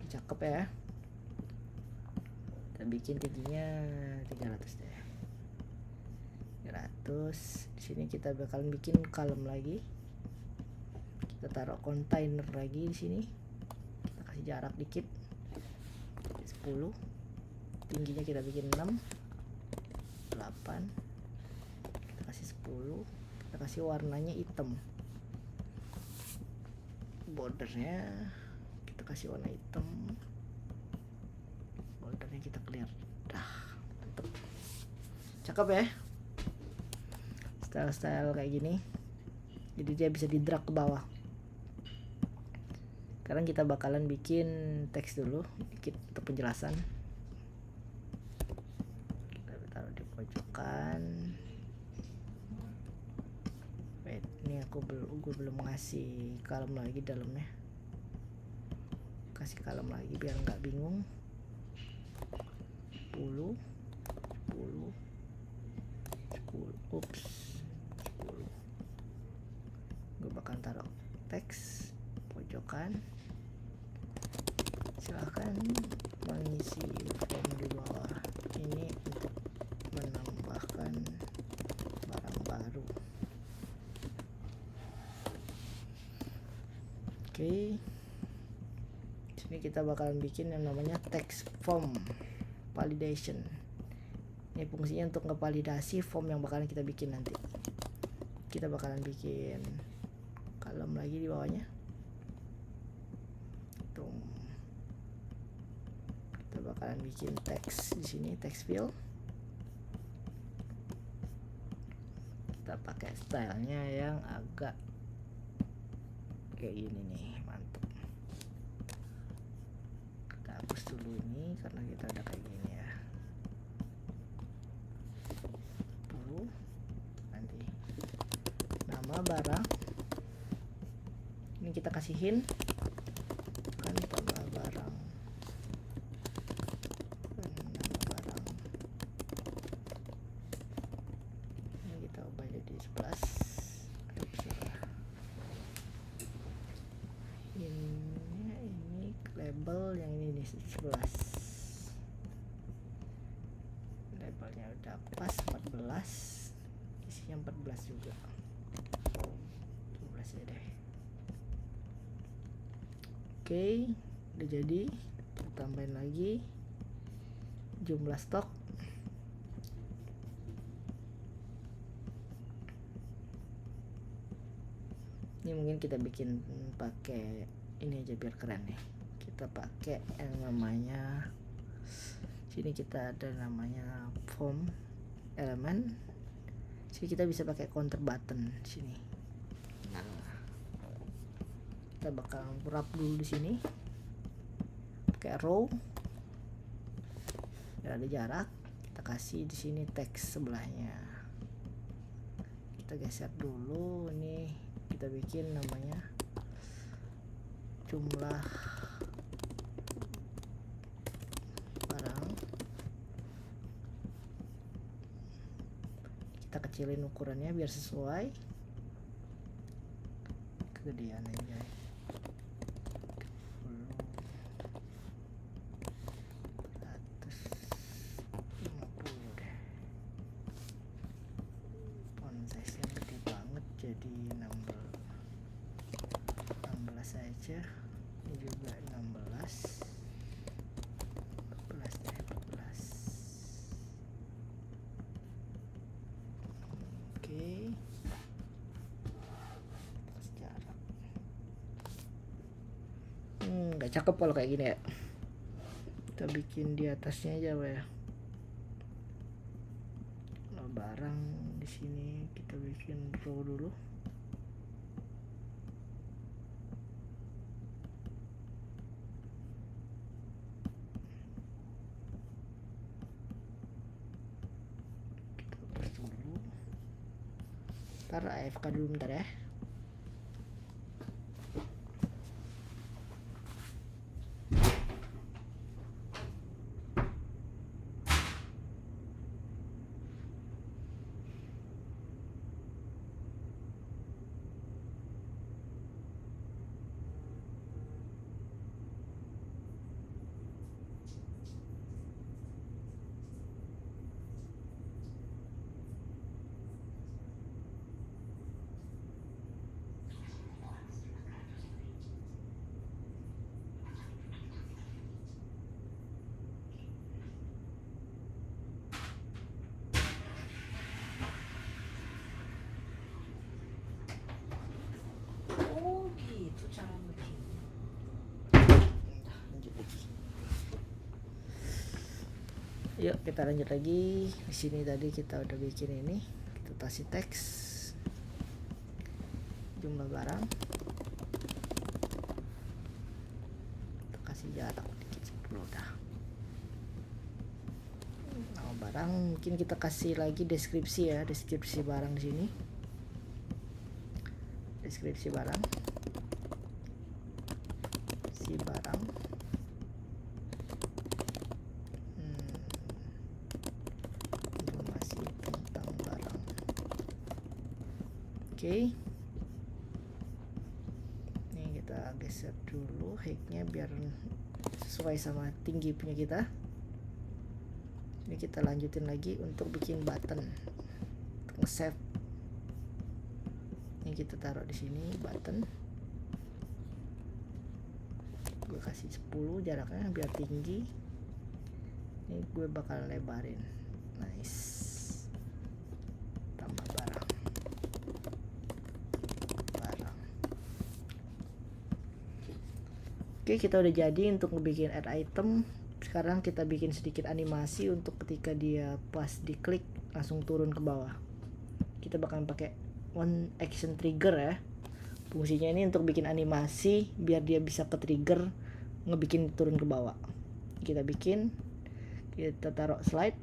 cakep ya. Kita bikin tingginya 300 deh. 300. Di sini kita bakalan bikin column lagi. Kita taruh kontainer lagi di sini. Kita kasih jarak dikit. 10. Tingginya kita bikin 6. 8. Kita kasih 10. Kita kasih warnanya hitam. Bordernya kita kasih warna hitam. Bordernya kita clear. Dah, mantep. Cakep ya. Style-style kayak gini. Jadi dia bisa di drag ke bawah. Sekarang kita bakalan bikin teks dulu dikit untuk penjelasan. Kita taruh di pojokan. Wait, ini gue belum ngasih column lagi dalamnya. Kasih column lagi biar nggak bingung. 10 10 10. Ups, 10. Gue bakal taruh teks pojokan. Silahkan mengisi form di bawah ini untuk menambahkan barang baru. Oke, sini kita bakalan bikin yang namanya text form validation. Ini fungsinya untuk ngevalidasi form yang bakalan kita bikin nanti. Kita bakalan bikin column lagi di bawahnya. Tuh. Kita bakalan bikin teks di sini, text field. Kita pakai stylenya yang agak kayak gini nih, mantap. Kita hapus dulu ini karena kita ada kayak gini ya. Dulu nanti nama barang ini kita kasihin kan tambah barang, nama barang ini kita ubah jadi 11. Ini label yang ini nih 11. Labelnya udah pas 14. Isinya 14 juga. 12 ya deh. Oke, udah jadi. Kita tambahin lagi jumlah stok. Ini mungkin kita bikin pakai ini aja biar keren nih. Kita pakai yang namanya, sini kita ada namanya form element. Sini kita bisa pakai counter button sini. Nah, kita bakal wrap dulu di sini. Pakai row. Dan ada jarak. Kita kasih di sini teks sebelahnya. Kita geser dulu ini. Kita bikin namanya jumlah barang. Kita kecilin ukurannya biar sesuai kegedean aja. 150 deh. Font size nya gede banget jadi 16 saja. Ini juga 16. 14 deh, 14. Oke. Terus jarak. Nggak cakep kalau kayak gini ya. Kita bikin di atasnya aja ya. Kalau barang di sini kita bikin row dulu. Ntar AFK dulu bentar ya. Yuk kita lanjut lagi. Di sini tadi kita udah bikin ini, kita kasih teks jumlah barang, kita kasih jarak dikit dulu dah. Nama barang mungkin kita kasih lagi deskripsi ya, deskripsi barang di sini. Deskripsi barang, si barang, informasi tentang barang. Oke. Ini kita geser dulu height-nya biar sesuai sama tinggi punya kita. Ini kita lanjutin lagi untuk bikin button, untuk nge-save. Ini kita taruh di sini button. Gue kasih 10 jaraknya biar tinggi. Ini gue bakal lebarin. Nice. Tambah barang. Oke, kita udah jadi untuk bikin add item. Sekarang kita bikin sedikit animasi untuk ketika dia pas diklik langsung turun ke bawah. Kita bakalan pakai one action trigger ya. Fungsinya ini untuk bikin animasi biar dia bisa ke trigger ngebikin turun ke bawah. Kita bikin, kita taruh slide.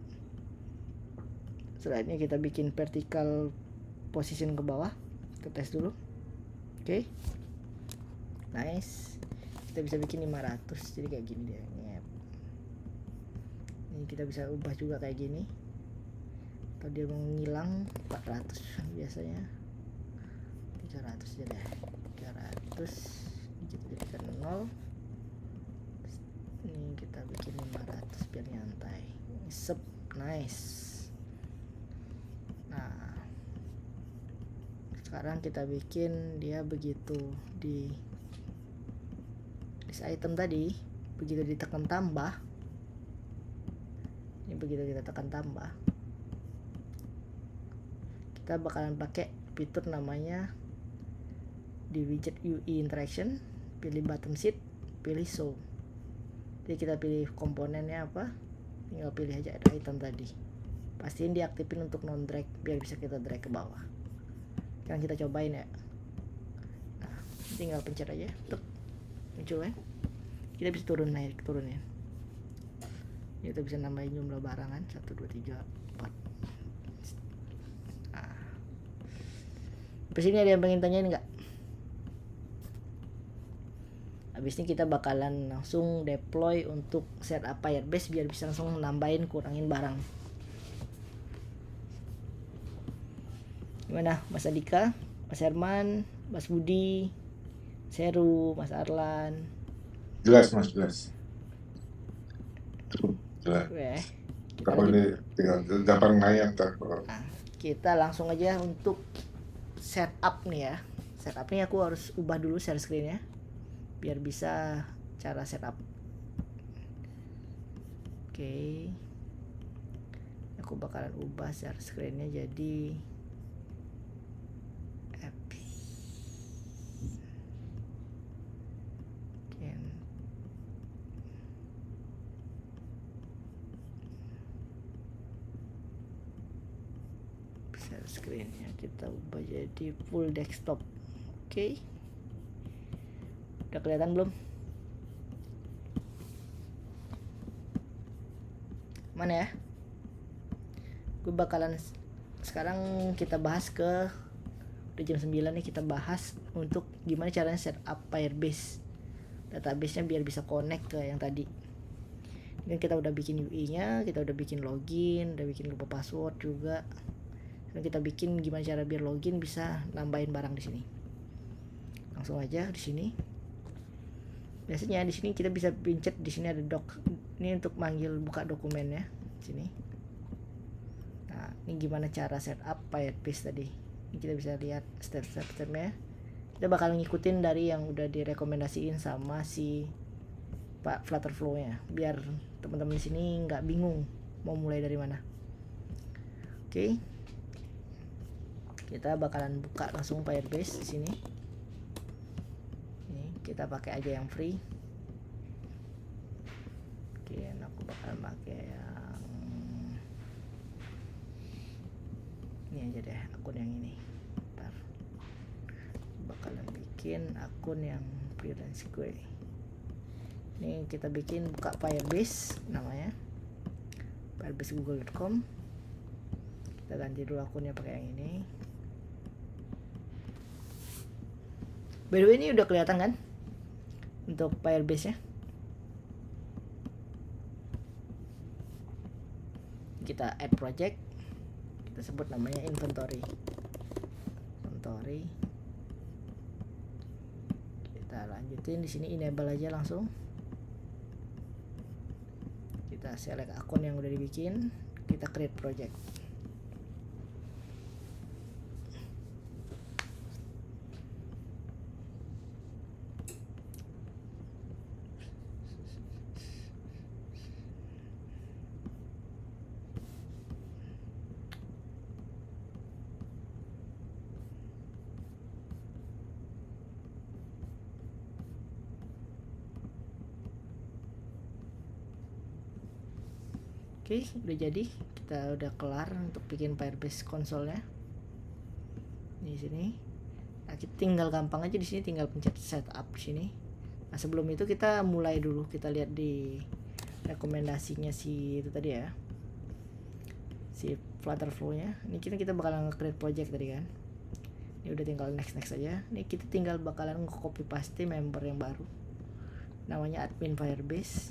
Slide-nya kita bikin vertical position ke bawah. Kita tes dulu. Oke. Nice. Kita bisa bikin 500 jadi kayak gini dia. Ini kita bisa ubah juga kayak gini. Atau dia mau ngilang 400 biasanya. 300 aja deh. 300 kita jadikan 0. Ini kita bikin 500 biar nyantai. Sep, nice. Nah, sekarang kita bikin dia begitu di list item tadi, begitu ditekan tambah. Ini begitu kita tekan tambah, kita bakalan pakai fitur namanya di widget UI interaction, pilih button sheet, pilih show. Jadi kita pilih komponennya apa, tinggal pilih aja ada item tadi, pastiin diaktifin untuk non drag biar bisa kita drag ke bawah. Sekarang kita cobain ya. Nah, tinggal pencet aja, tuk, muncul kan, kita bisa turun naik turun ya. Kita bisa nambahin jumlah barang kan, 1 2 3 4. Nah, habis ini ada yang pengen tanyain nggak? Habis ini kita bakalan langsung deploy untuk setup Firebase biar bisa langsung nambahin kurangin barang. Gimana Mas Andika, Mas Herman, Mas Budi, Seru, Mas Arlan? Jelas Mas, jelas. Cukup jelas. Oke. Kalau ini tinggal gampang nanya ntar. Nah, kita langsung aja untuk setup nih ya. Setup nih aku harus ubah dulu share screen-nya biar bisa cara setup. Oke. Aku bakalan ubah share screen-nya jadi apps. Share screen-nya kita ubah jadi full desktop. Oke. Udah kelihatan belum? Mana ya? Gue bakalan sekarang kita bahas ke udah jam 9 nih, kita bahas untuk gimana caranya setup Firebase database-nya biar bisa connect ke yang tadi. Ini kita udah bikin UI-nya, kita udah bikin login, udah bikin lupa password juga. Dan kita bikin gimana cara biar login bisa nambahin barang di sini. Langsung aja di sini. Biasanya di sini kita bisa pencet di sini ada doc. Ini untuk manggil buka dokumennya di sini. Nah, ini gimana cara setup Firebase tadi. Ini kita bisa lihat step-stepnya. Kita bakal ngikutin dari yang udah direkomendasiin sama si Pak Flutterflow-nya biar teman-teman di sini nggak bingung mau mulai dari mana. Oke. Kita bakalan buka langsung Firebase di sini. Ini kita pakai aja yang free. Oke, aku bakalan pakai yang Ini aja deh akun yang ini. Ntar bakalan bikin akun yang freelance gue. Ini kita bikin buka Firebase namanya, firebasegoogle.com. Kita ganti dulu akunnya pakai yang ini. By the way, ini udah kelihatan kan untuk Firebase nya. Kita add project, kita sebut namanya inventory. Kita lanjutin di sini, enable aja langsung. Kita select akun yang udah dibikin, kita create project. Oke, udah jadi. Kita udah kelar untuk bikin Firebase konsolnya. Di sini. Nah, kita tinggal gampang aja di sini, tinggal pencet setup sini. Nah, sebelum itu kita mulai dulu. Kita lihat di rekomendasinya si itu tadi ya. Si Flutterflow-nya. Ini kita bakalan nge-create project tadi kan. Ini udah tinggal next aja. Ini kita tinggal bakalan nge-copy paste member yang baru. Namanya admin Firebase.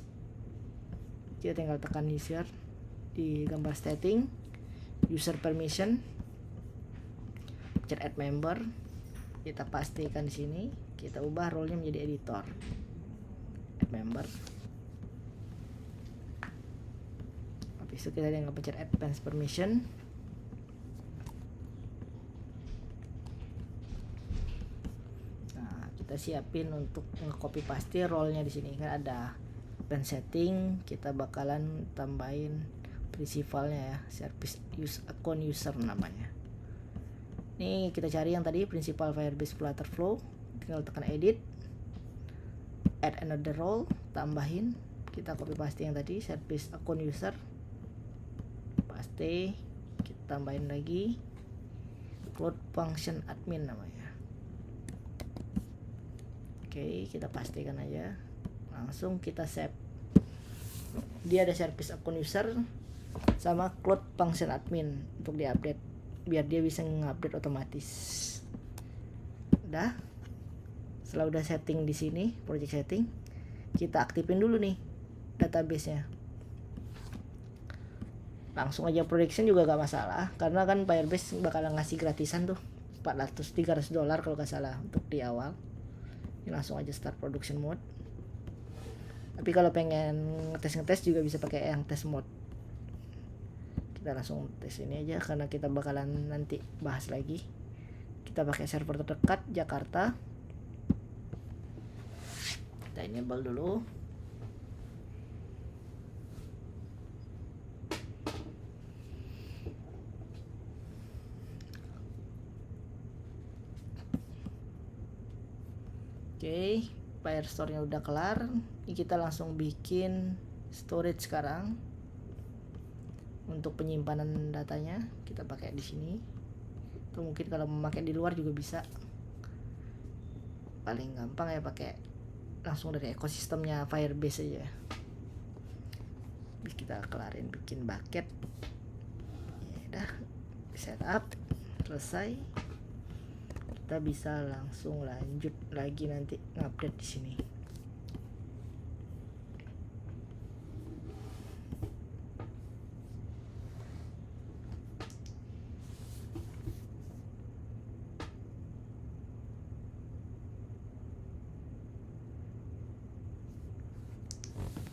Kita tinggal tekan user di gambar setting, user permission, add member. Kita pastikan di sini, kita ubah role-nya menjadi editor. Add member. Habis itu kita tinggal pencet advance permission. Nah, kita siapin untuk nge-copy paste role-nya di sini kan ada advance setting, kita bakalan tambahin principalnya ya, service use account user namanya. Nih kita cari yang tadi principal Firebase Flutterflow, tinggal tekan edit, add another role, tambahin, kita copy paste yang tadi service account user, paste, kita tambahin lagi cloud function admin namanya. Oke, kita pastikan aja, langsung kita save. Dia ada service account user sama cloud function admin untuk diupdate biar dia bisa ngupdate otomatis. Udah. Setelah udah setting di sini, project setting, kita aktifin dulu nih database-nya. Langsung aja production juga gak masalah karena kan Firebase bakalan ngasih gratisan tuh $400-300 kalau gak salah untuk di awal. Ini langsung aja start production mode. Tapi kalau pengen ngetes juga bisa pakai yang test mode. Kita langsung tes ini aja karena kita bakalan nanti bahas lagi. Kita pakai server terdekat Jakarta. Kita enable dulu. Oke, Firestore-nya udah kelar. Ini kita langsung bikin storage sekarang. Untuk penyimpanan datanya kita pakai di sini. Atau mungkin kalau memakai di luar juga bisa. Paling gampang ya pakai langsung dari ekosistemnya Firebase aja. Kita kelarin bikin bucket. Ya udah, setup, selesai. Kita bisa langsung lanjut lagi nanti ngupdate di sini.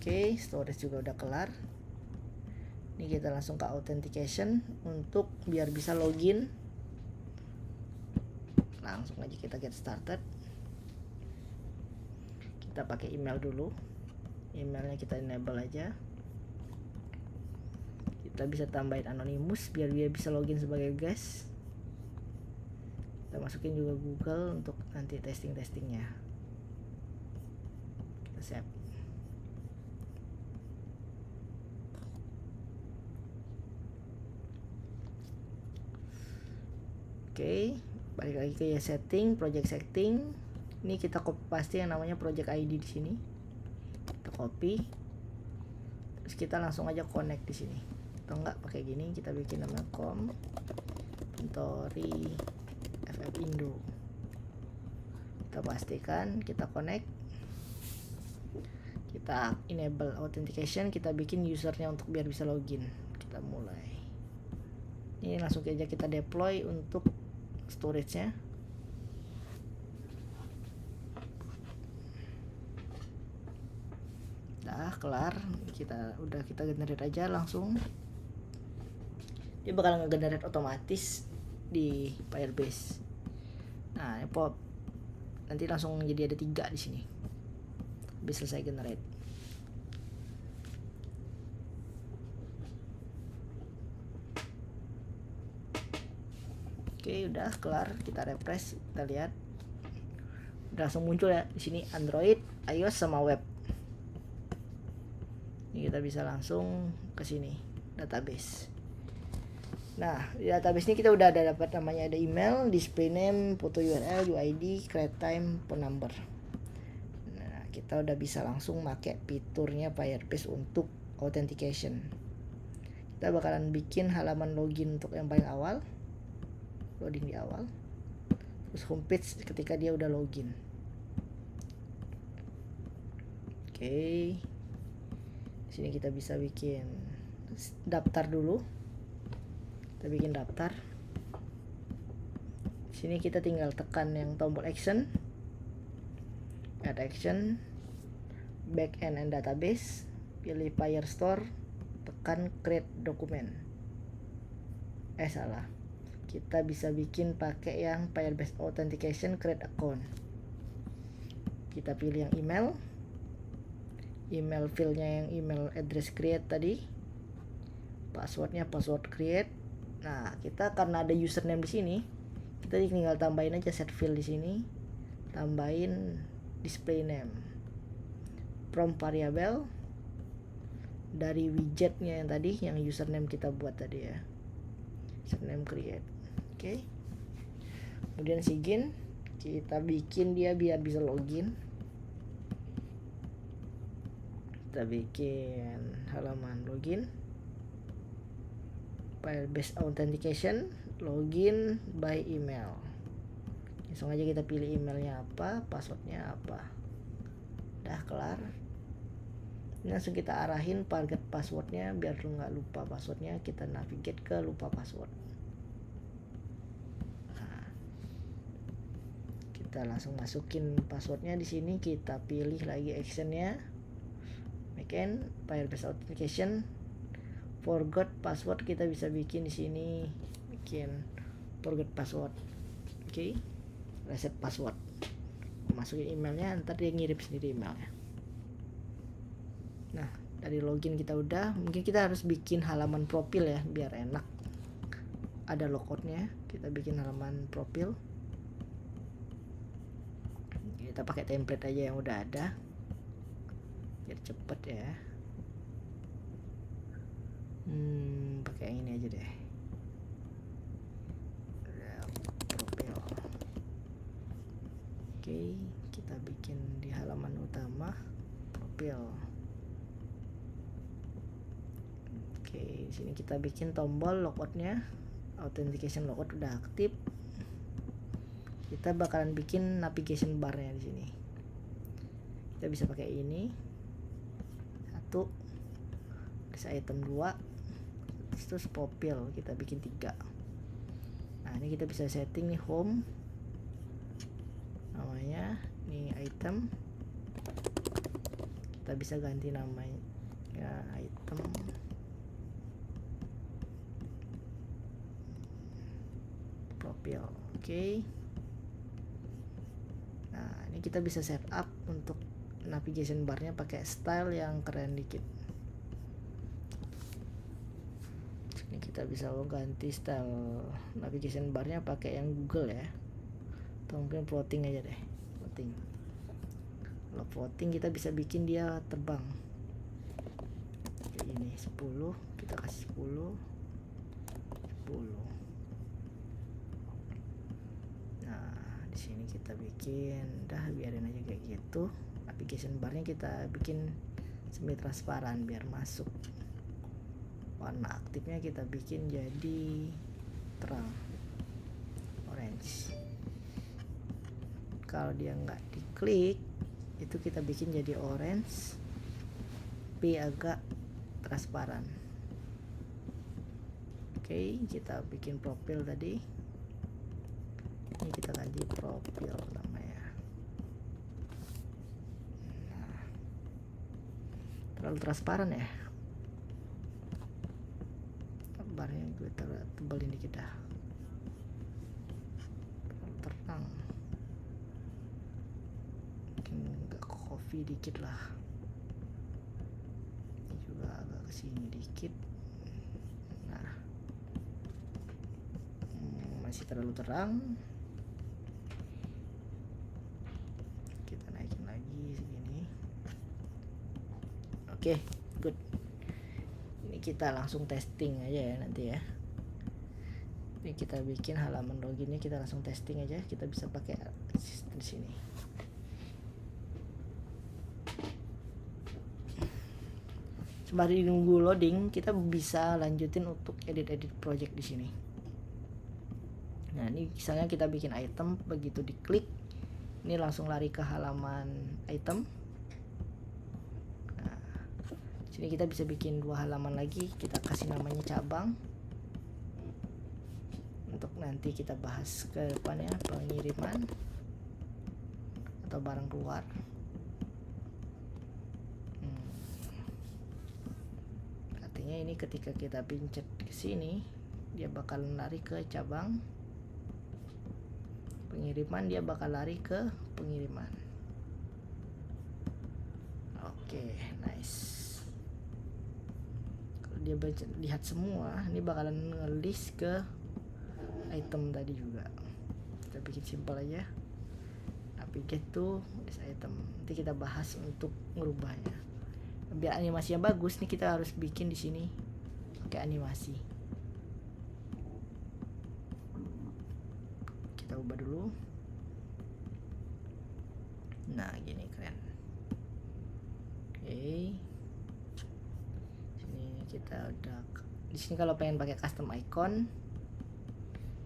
Oke, storage juga udah kelar. Ini kita langsung ke authentication untuk biar bisa login. Langsung aja kita get started. Kita pakai email dulu. Emailnya kita enable aja. Kita bisa tambahin anonymous biar dia bisa login sebagai guest. Kita masukin juga Google untuk nanti testingnya. Kita save. Oke, balik lagi ke setting, project setting. Ini kita copy paste yang namanya project ID di sini. Kita copy. Terus kita langsung aja connect di sini. Atau enggak pakai gini, kita bikin nama com inventory ff indo. Kita pastikan, kita connect. Kita enable authentication, kita bikin usernya untuk biar bisa login. Kita mulai. Ini langsung aja kita deploy untuk storage-nya. Nah, kelar. Kita generate aja langsung. Dia bakal nge-generate otomatis di Firebase. Nah, ini pop. Nanti langsung jadi ada 3 di sini. Habis selesai generate. Oke, udah kelar. Kita refresh, kita lihat. Udah langsung muncul ya di sini Android, iOS sama web. Ini kita bisa langsung ke sini, database. Nah, di database ini kita udah ada dapat namanya, ada email, display name, foto URL, UID, create time, phone number. Nah, kita udah bisa langsung pakai fiturnya Firebase untuk authentication. Kita bakalan bikin halaman login untuk yang paling awal. Loading di awal. Terus homepage ketika dia udah login. Oke. Di sini kita bisa bikin daftar dulu. Kita bikin daftar. Di sini kita tinggal tekan yang tombol action. Add action. Backend and database. Pilih Firestore. Tekan create document. Salah. Kita bisa bikin pakai yang Firebase authentication create account. Kita pilih yang email fillnya yang email address create tadi, passwordnya password create. Nah, kita karena ada username di sini, kita tinggal tambahin aja set field di sini, tambahin display name, prompt variable dari widgetnya yang tadi, yang username kita buat tadi ya, username create. Oke. Kemudian sign, kita bikin dia biar bisa login. Kita bikin halaman login, Firebase authentication, login by email. Langsung aja kita pilih emailnya apa, passwordnya apa. Udah kelar. Ini langsung kita arahin target passwordnya biar lu nggak lupa passwordnya. Kita navigate ke lupa password. Nah, kita langsung masukin passwordnya di sini. Kita pilih lagi actionnya. Backend Firebase authentication, forgot password, kita bisa bikin di sini, bikin forgot password. Oke. Reset password. Masukin emailnya, ntar dia ngirim sendiri emailnya. Nah, dari login kita udah, mungkin kita harus bikin halaman profil ya biar enak. Ada logoutnya, kita bikin halaman profil. Kita pakai template aja yang udah ada. Biar cepet ya. Pakai yang ini aja deh. Profil. Oke, kita bikin di halaman utama profil. Oke, di sini kita bikin tombol logoutnya. Authentication logout udah aktif. Kita bakalan bikin navigation barnya di sini. Kita bisa pakai ini. 1, terus item 2, terus profil kita bikin 3. Nah, ini kita bisa setting nih home namanya, nih item kita bisa ganti namanya ya, item profil. Oke. Nah, ini kita bisa setup untuk navigation barnya pakai style yang keren dikit. Ini kita bisa ganti style navigation barnya pakai yang Google ya, atau mungkin floating aja deh, floating. Kalau floating kita bisa bikin dia terbang kayak ini. 10 kita kasih 10. Di sini kita bikin, dah biarin aja kayak gitu. Navigation barnya kita bikin semi transparan biar masuk. Warna aktifnya kita bikin jadi terang, orange. Kalau dia nggak diklik, itu kita bikin jadi orange tapi agak transparan. Oke, kita bikin profil tadi. Ini kita ganti profil namanya. Nah, terlalu transparan ya. Barnya gue tebalin dikit dah. Terlalu terang. Mungkin agak coffee dikit lah. Ini juga agak kesini dikit. Nah, masih terlalu terang. Kita naikin lagi segini. Oke, good. Ini kita langsung testing aja ya nanti ya. Ini kita bikin halaman loginnya, kita langsung testing aja. Kita bisa pakai sistem sini. Sembari nunggu loading, kita bisa lanjutin untuk edit project di sini. Nah, ini misalnya kita bikin item, begitu diklik, ini langsung lari ke halaman item. Nah, sini kita bisa bikin 2 halaman lagi, kita kasih namanya cabang. Untuk nanti kita bahas ke depannya, pengiriman atau barang keluar. Artinya ini ketika kita pencet ke sini, dia bakal lari ke cabang. Pengiriman dia bakal lari ke pengiriman. Oke, nice. Kalau dia lihat semua, ini bakalan nge-list ke item tadi juga. Kita bikin simple aja. Navigate to this item. Nanti kita bahas untuk ngerubahnya. Biar animasinya bagus nih, kita harus bikin di sini pakai animasi. Kita ubah dulu. Nah, gini keren. Oke. Sini kita udah di sini. Kalau pengen pakai custom icon,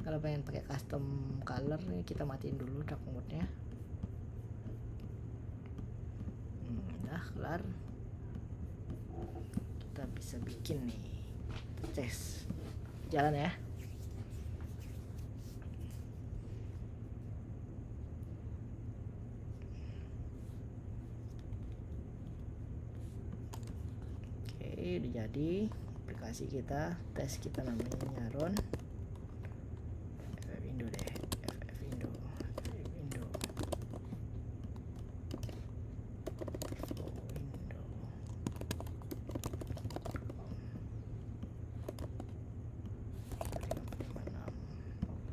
kalau pengen pakai custom color, nih kita matiin dulu dark mode-nya. Udah kelar. Kita bisa bikin nih, tes jalan ya. Oke, udah jadi aplikasi kita. Tes kita namanya Nyaron. FF Indo deh, FF Indo.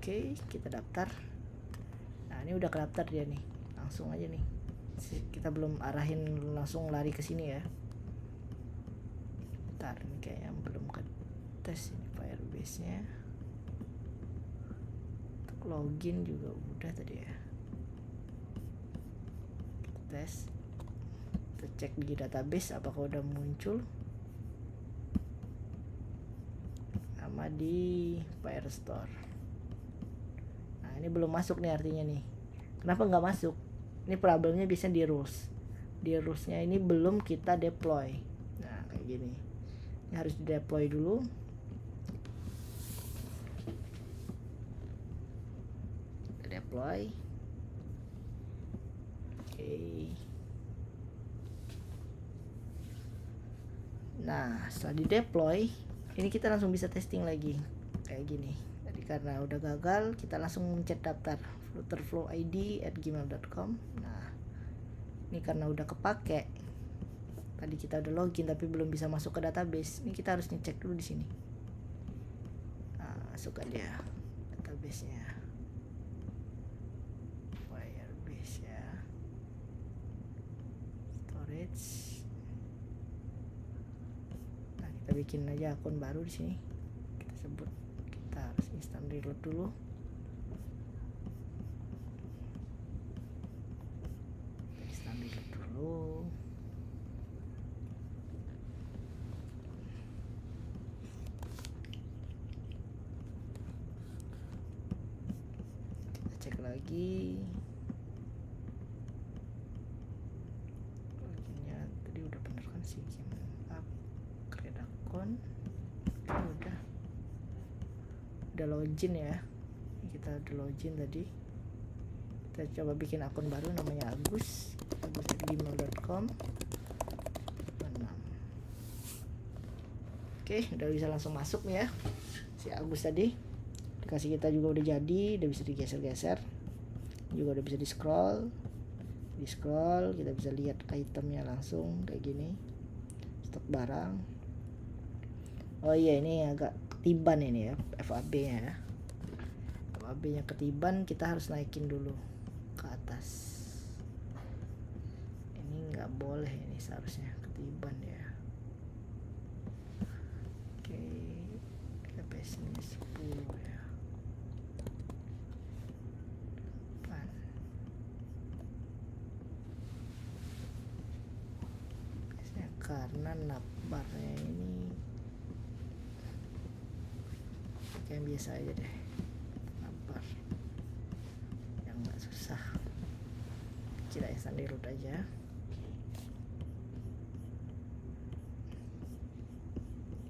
Oke, kita daftar. Nah, ini udah kedaftar dia nih. Langsung aja nih. Kita belum arahin langsung lari ke sini ya. Ntar ini kayaknya belum ke tes ini Firebase-nya. Untuk login juga udah tadi ya. Tes. Kita cek di database apakah udah muncul. Sama di Firestore. Ini belum masuk nih artinya nih. Kenapa nggak masuk? Ini problemnya bisa di rules. Di rulesnya ini belum kita deploy. Nah, kayak gini. Ini harus di deploy dulu. Kita deploy. Oke. Nah, setelah di deploy, ini kita langsung bisa testing lagi. Kayak gini. Karena udah gagal, kita langsung mencet daftar flutterflowid@gmail.com. Nah, ini karena udah kepake. Tadi kita udah login tapi belum bisa masuk ke database. Ini kita harus ngecek dulu di sini. Nah, masuk aja database-nya. Firebase ya. Storage. Nah, kita bikin aja akun baru di sini. Kita sebut, harus instant reload dulu. lagi. Loginnya tadi udah bener kan sih, up create account. Udah login ya, kita udah login tadi. Kita coba bikin akun baru namanya agus@gmail.com. Oke, udah bisa langsung masuk nih ya si Agus tadi. Dikasih kita juga udah jadi, udah bisa digeser-geser, juga udah bisa di scroll, kita bisa lihat itemnya langsung kayak gini, stok barang. Oh iya, ini agak ketiban ini ya, FAB nya ya, FAB nya ketiban, kita harus naikin dulu ke atas. Ini nggak boleh, ini seharusnya ketiban ya. Oke, FPS ini 10 ya. Karena navbarnya ini kayak biasa aja deh, navbar yang nggak susah, kita di root aja.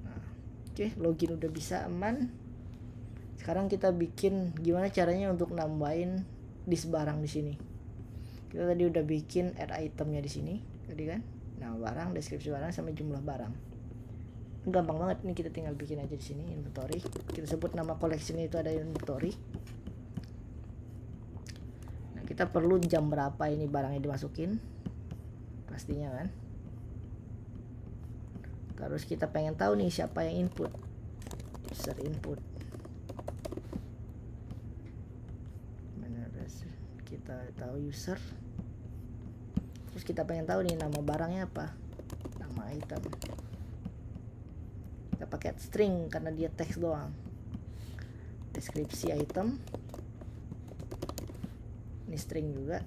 Nah, oke, login udah bisa, aman. Sekarang kita bikin gimana caranya untuk nambahin list barang di sini. Kita tadi udah bikin add itemnya di sini tadi kan, nama barang, deskripsi barang, sama jumlah barang. Gampang banget nih, kita tinggal bikin aja di sini inventory. Kita sebut nama koleksinya itu ada inventory. Nah, kita perlu jam berapa ini barangnya dimasukin, pastinya kan. Terus kita pengen tahu nih siapa yang input, user input. Kita tahu user. Terus kita pengen tahu nih nama barangnya apa, nama item. Kita pakai string karena dia teks doang. Deskripsi item, ini string juga.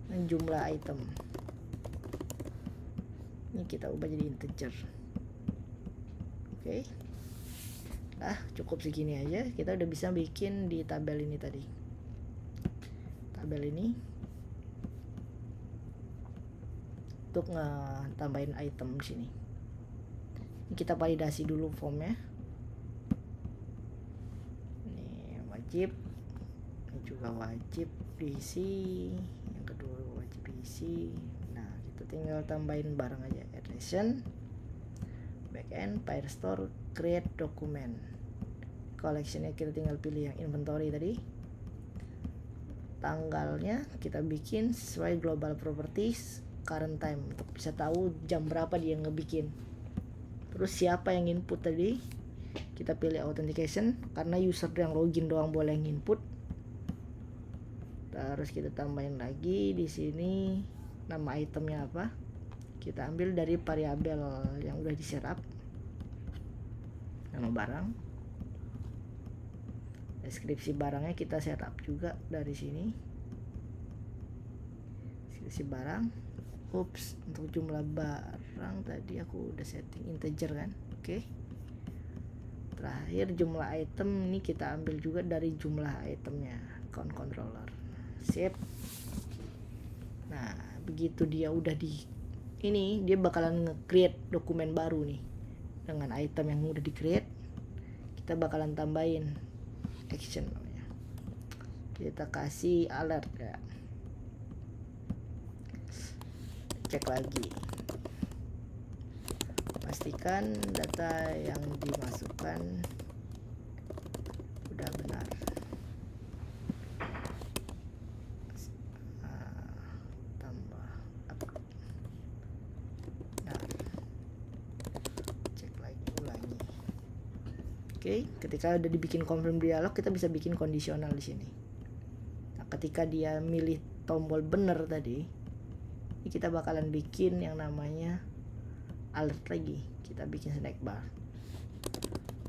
Ini jumlah item, ini kita ubah jadi integer. Oke. Nah, cukup segini aja, kita udah bisa bikin di tabel ini tadi. Tabel ini untuk tambahin item di sini. Ini kita validasi dulu formnya. Ini wajib, ini juga wajib diisi, yang kedua wajib diisi. Nah, kita tinggal tambahin barang aja, addition, backend, firestore, create document. Collectionnya kita tinggal pilih yang inventory tadi. Tanggalnya kita bikin sesuai global properties current time untuk bisa tahu jam berapa dia ngebikin. Terus siapa yang input tadi, kita pilih authentication karena user yang login doang boleh yang input. Terus kita tambahin lagi di sini nama itemnya apa, kita ambil dari variabel yang udah di setup, nama barang. Deskripsi barangnya kita setup juga dari sini. Deskripsi barang. Ups, untuk jumlah barang tadi aku udah setting integer kan. Oke. Terakhir jumlah item ini kita ambil juga dari jumlah itemnya, count controller. Sip. Nah, begitu dia udah di ini, dia bakalan nge-create dokumen baru nih dengan item yang udah di-create. Kita bakalan tambahin action namanya, kita kasih alert ya, cek lagi, pastikan data yang dimasukkan udah benar. Tambah upload, nah, cek lagi, ulangi. Oke, ketika udah dibikin confirm dialog, kita bisa bikin kondisional di sini. Nah, ketika dia milih tombol bener tadi, ini kita bakalan bikin yang namanya alert lagi. Kita bikin snack bar,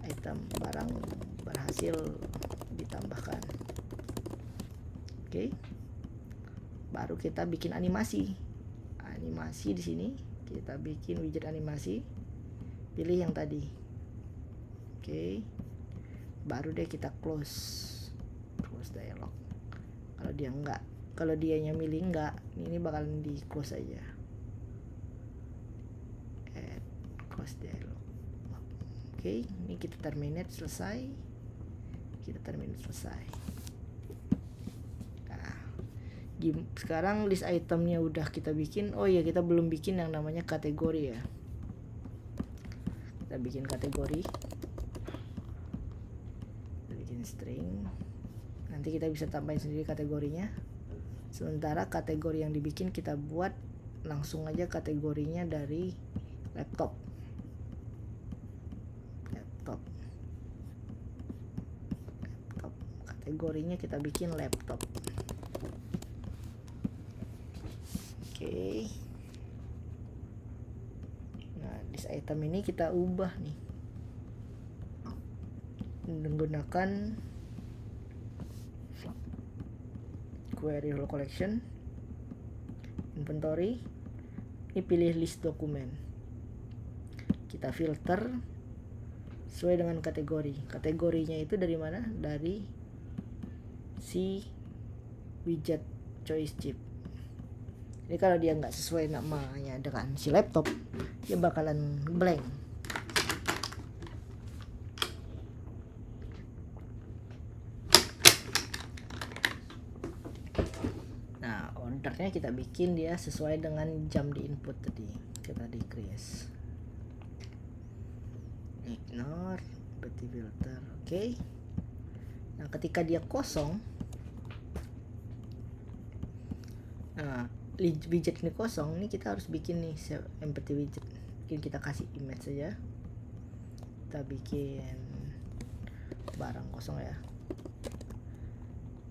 item barang berhasil ditambahkan. Oke, baru kita bikin animasi. Animasi di sini kita bikin widget animasi. Pilih yang tadi. Oke, baru deh kita close close dialog. Kalau dianya milih enggak, ini bakalan di close aja. Add close dialog. Oke, ini kita terminate selesai. Nah, sekarang list itemnya udah kita bikin. Oh iya, kita belum bikin yang namanya kategori ya. Kita bikin kategori. Kita bikin string. Nanti kita bisa tambahin sendiri kategorinya. Sementara kategori yang dibikin kita buat langsung aja kategorinya dari laptop. Kategorinya kita bikin laptop. Oke. Nah, list item ini kita ubah nih menggunakan query whole collection, inventory. Ini pilih list dokumen. Kita filter sesuai dengan kategori. Kategorinya itu dari mana? Dari si widget choice chip. Jadi kalau dia nggak sesuai namanya dengan si laptop, dia bakalan blank. Nah, ordernya kita bikin dia sesuai dengan jam di input tadi. Kita decrease, ignore, berarti filter. Oke. Nah, ketika dia kosong, nah widget ini kosong, ini kita harus bikin nih empty widget. Mungkin kita kasih image saja. Kita bikin barang kosong ya.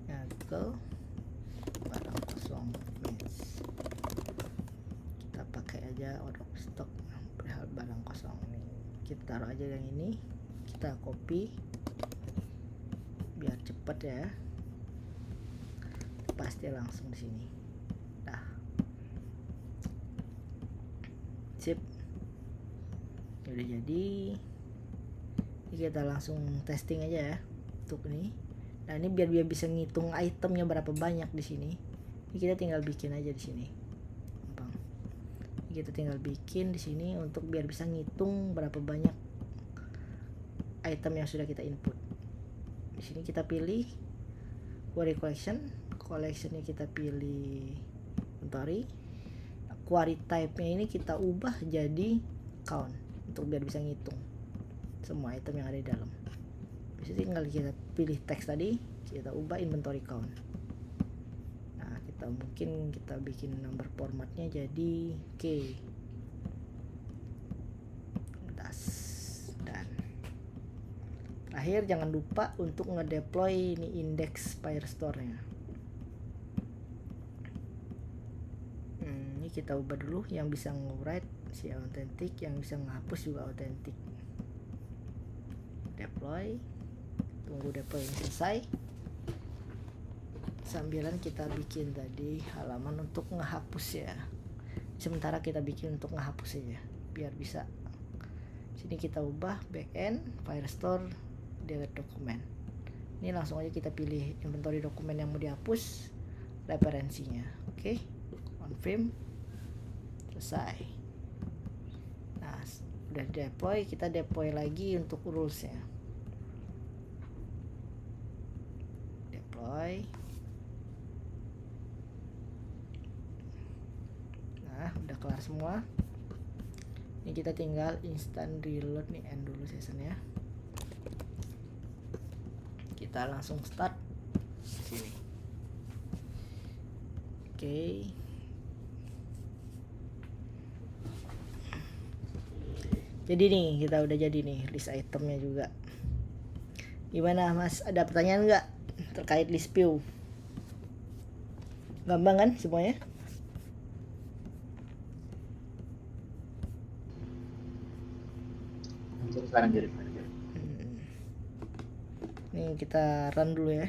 Ya, go barang kosong image. Kita pakai aja out of stock perihal barang kosong nih. Kita taruh aja yang ini. Kita copy biar cepat ya. Pasti langsung di sini. Dah. Sip. Udah jadi. Ini kita langsung testing aja ya untuk ini. Nah, ini biar dia bisa ngitung itemnya berapa banyak di sini. Ini kita tinggal bikin aja di sini. Gampang. Ini kita tinggal bikin di sini untuk biar bisa ngitung berapa banyak item yang sudah kita input. Di sini kita pilih query collectionnya kita pilih inventory. Nah, query type-nya ini kita ubah jadi count untuk biar bisa ngitung semua item yang ada di dalam. Bisa tinggal kita pilih teks tadi, kita ubah inventory count. Nah, kita bikin number formatnya jadi K. Dan terakhir jangan lupa untuk ngedeploy ini index Firestore-nya. Ini kita ubah dulu, yang bisa nge-write si authentic, yang bisa ngehapus juga authentic. Deploy, tunggu deploy selesai. Sambilan kita bikin tadi halaman untuk ngehapus ya. Sementara kita bikin untuk ngehapus aja biar bisa. Sini kita ubah backend Firestore delete dokumen. Ini langsung aja kita pilih inventory dokumen yang mau dihapus, referensinya. Oke. Confirm. Selesai. Nah, udah deploy, kita deploy lagi untuk rulesnya. Deploy. Nah, udah kelar semua. Ini kita tinggal instant reload nih, end dulu sessionnya. Kita langsung start sini. Oke. Jadi nih, kita udah jadi nih list itemnya juga. Gimana Mas, ada pertanyaan nggak terkait list view? Gampang kan semuanya? Lanjut. Nih kita run dulu ya.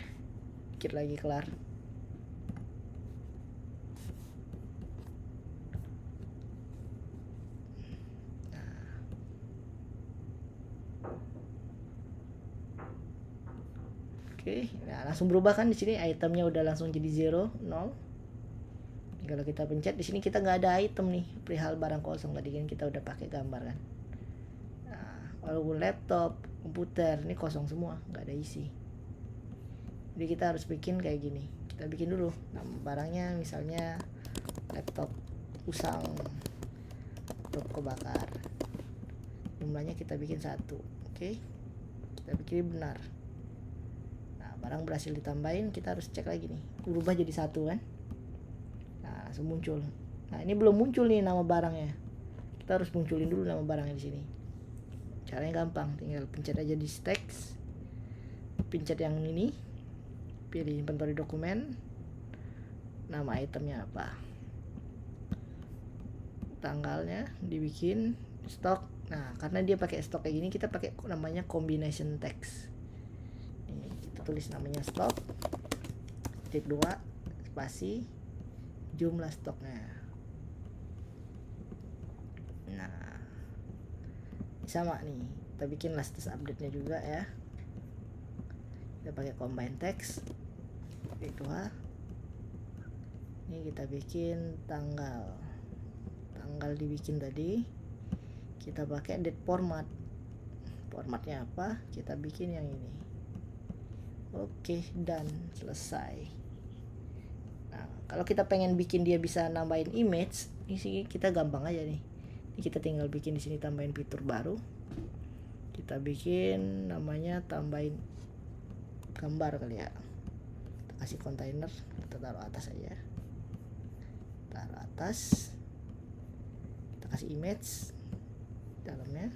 Dikit lagi kelar. Oke, nah langsung berubah kan di sini itemnya udah langsung jadi 0, 0. Kalau kita pencet di sini kita nggak ada item nih, perihal barang kosong. Tadi kan kita udah pakai gambar kan. Nah, walaupun laptop, komputer ini kosong semua, nggak ada isi. Jadi kita harus bikin kayak gini. Kita bikin dulu nama barangnya, misalnya laptop usang, laptop kebakar. Jumlahnya kita bikin 1. Oke, kita bikin benar. Nah, barang berhasil ditambahin, kita harus cek lagi nih, berubah jadi 1 kan. Nah, langsung muncul. Nah, ini belum muncul nih nama barangnya. Kita harus munculin dulu nama barangnya di sini. Caranya gampang, tinggal pencet aja di text, pencet yang ini, pilih inventory dokumen, nama itemnya apa, tanggalnya dibikin, stok. Nah, karena dia pakai stok kayak gini, kita pakai namanya combination text. Ini kita tulis namanya stok, titik 2, spasi, jumlah stoknya. Nah, sama nih, kita bikin latest update-nya juga ya. Kita pakai combine text, titik 2. Ini kita bikin tanggal dibikin tadi. Kita pakai date formatnya apa, kita bikin yang ini. Oke, dan selesai. Nah, kalau kita pengen bikin dia bisa nambahin image, ini sih kita gampang aja nih. Ini kita tinggal bikin di sini, tambahin fitur baru. Kita bikin namanya tambahin gambar kali ya. Kita kasih kontainer, kita taruh atas aja. Taruh atas. Kita kasih image dalamnya.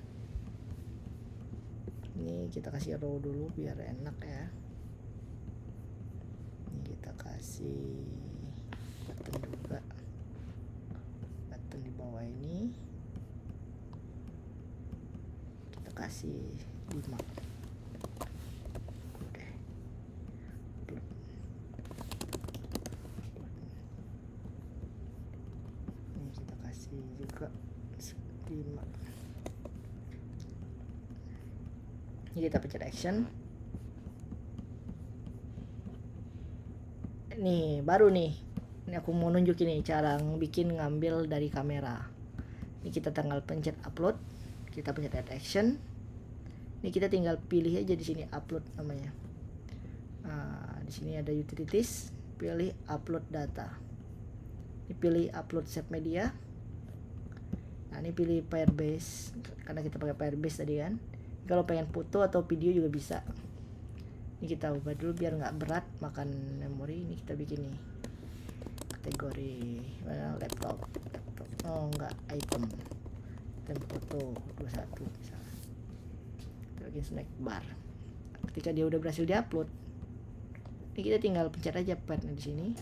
Ini kita kasih row dulu biar enak ya. Ini kita kasih button juga, button di bawah ini kita kasih 5. Oke, ini kita kasih juga 5. Ini kita pencet action. Nih baru nih, ini aku mau nunjukin nih cara bikin ngambil dari kamera. Ini kita tinggal pencet upload, kita pencet add action. Ini kita tinggal pilih aja di sini upload namanya. Nah, di sini ada utilities, pilih upload data. Ini pilih upload save media. Nah, ini pilih Firebase karena kita pakai Firebase tadi kan. Kalau pengen foto atau video juga bisa. Ini kita ubah dulu biar nggak berat makan memori. Ini kita bikin nih kategori laptop. Oh enggak, item foto 21 misalnya. Kita bikin snack bar. Ketika dia udah berhasil diupload, ini kita tinggal pencet aja partnya di sini.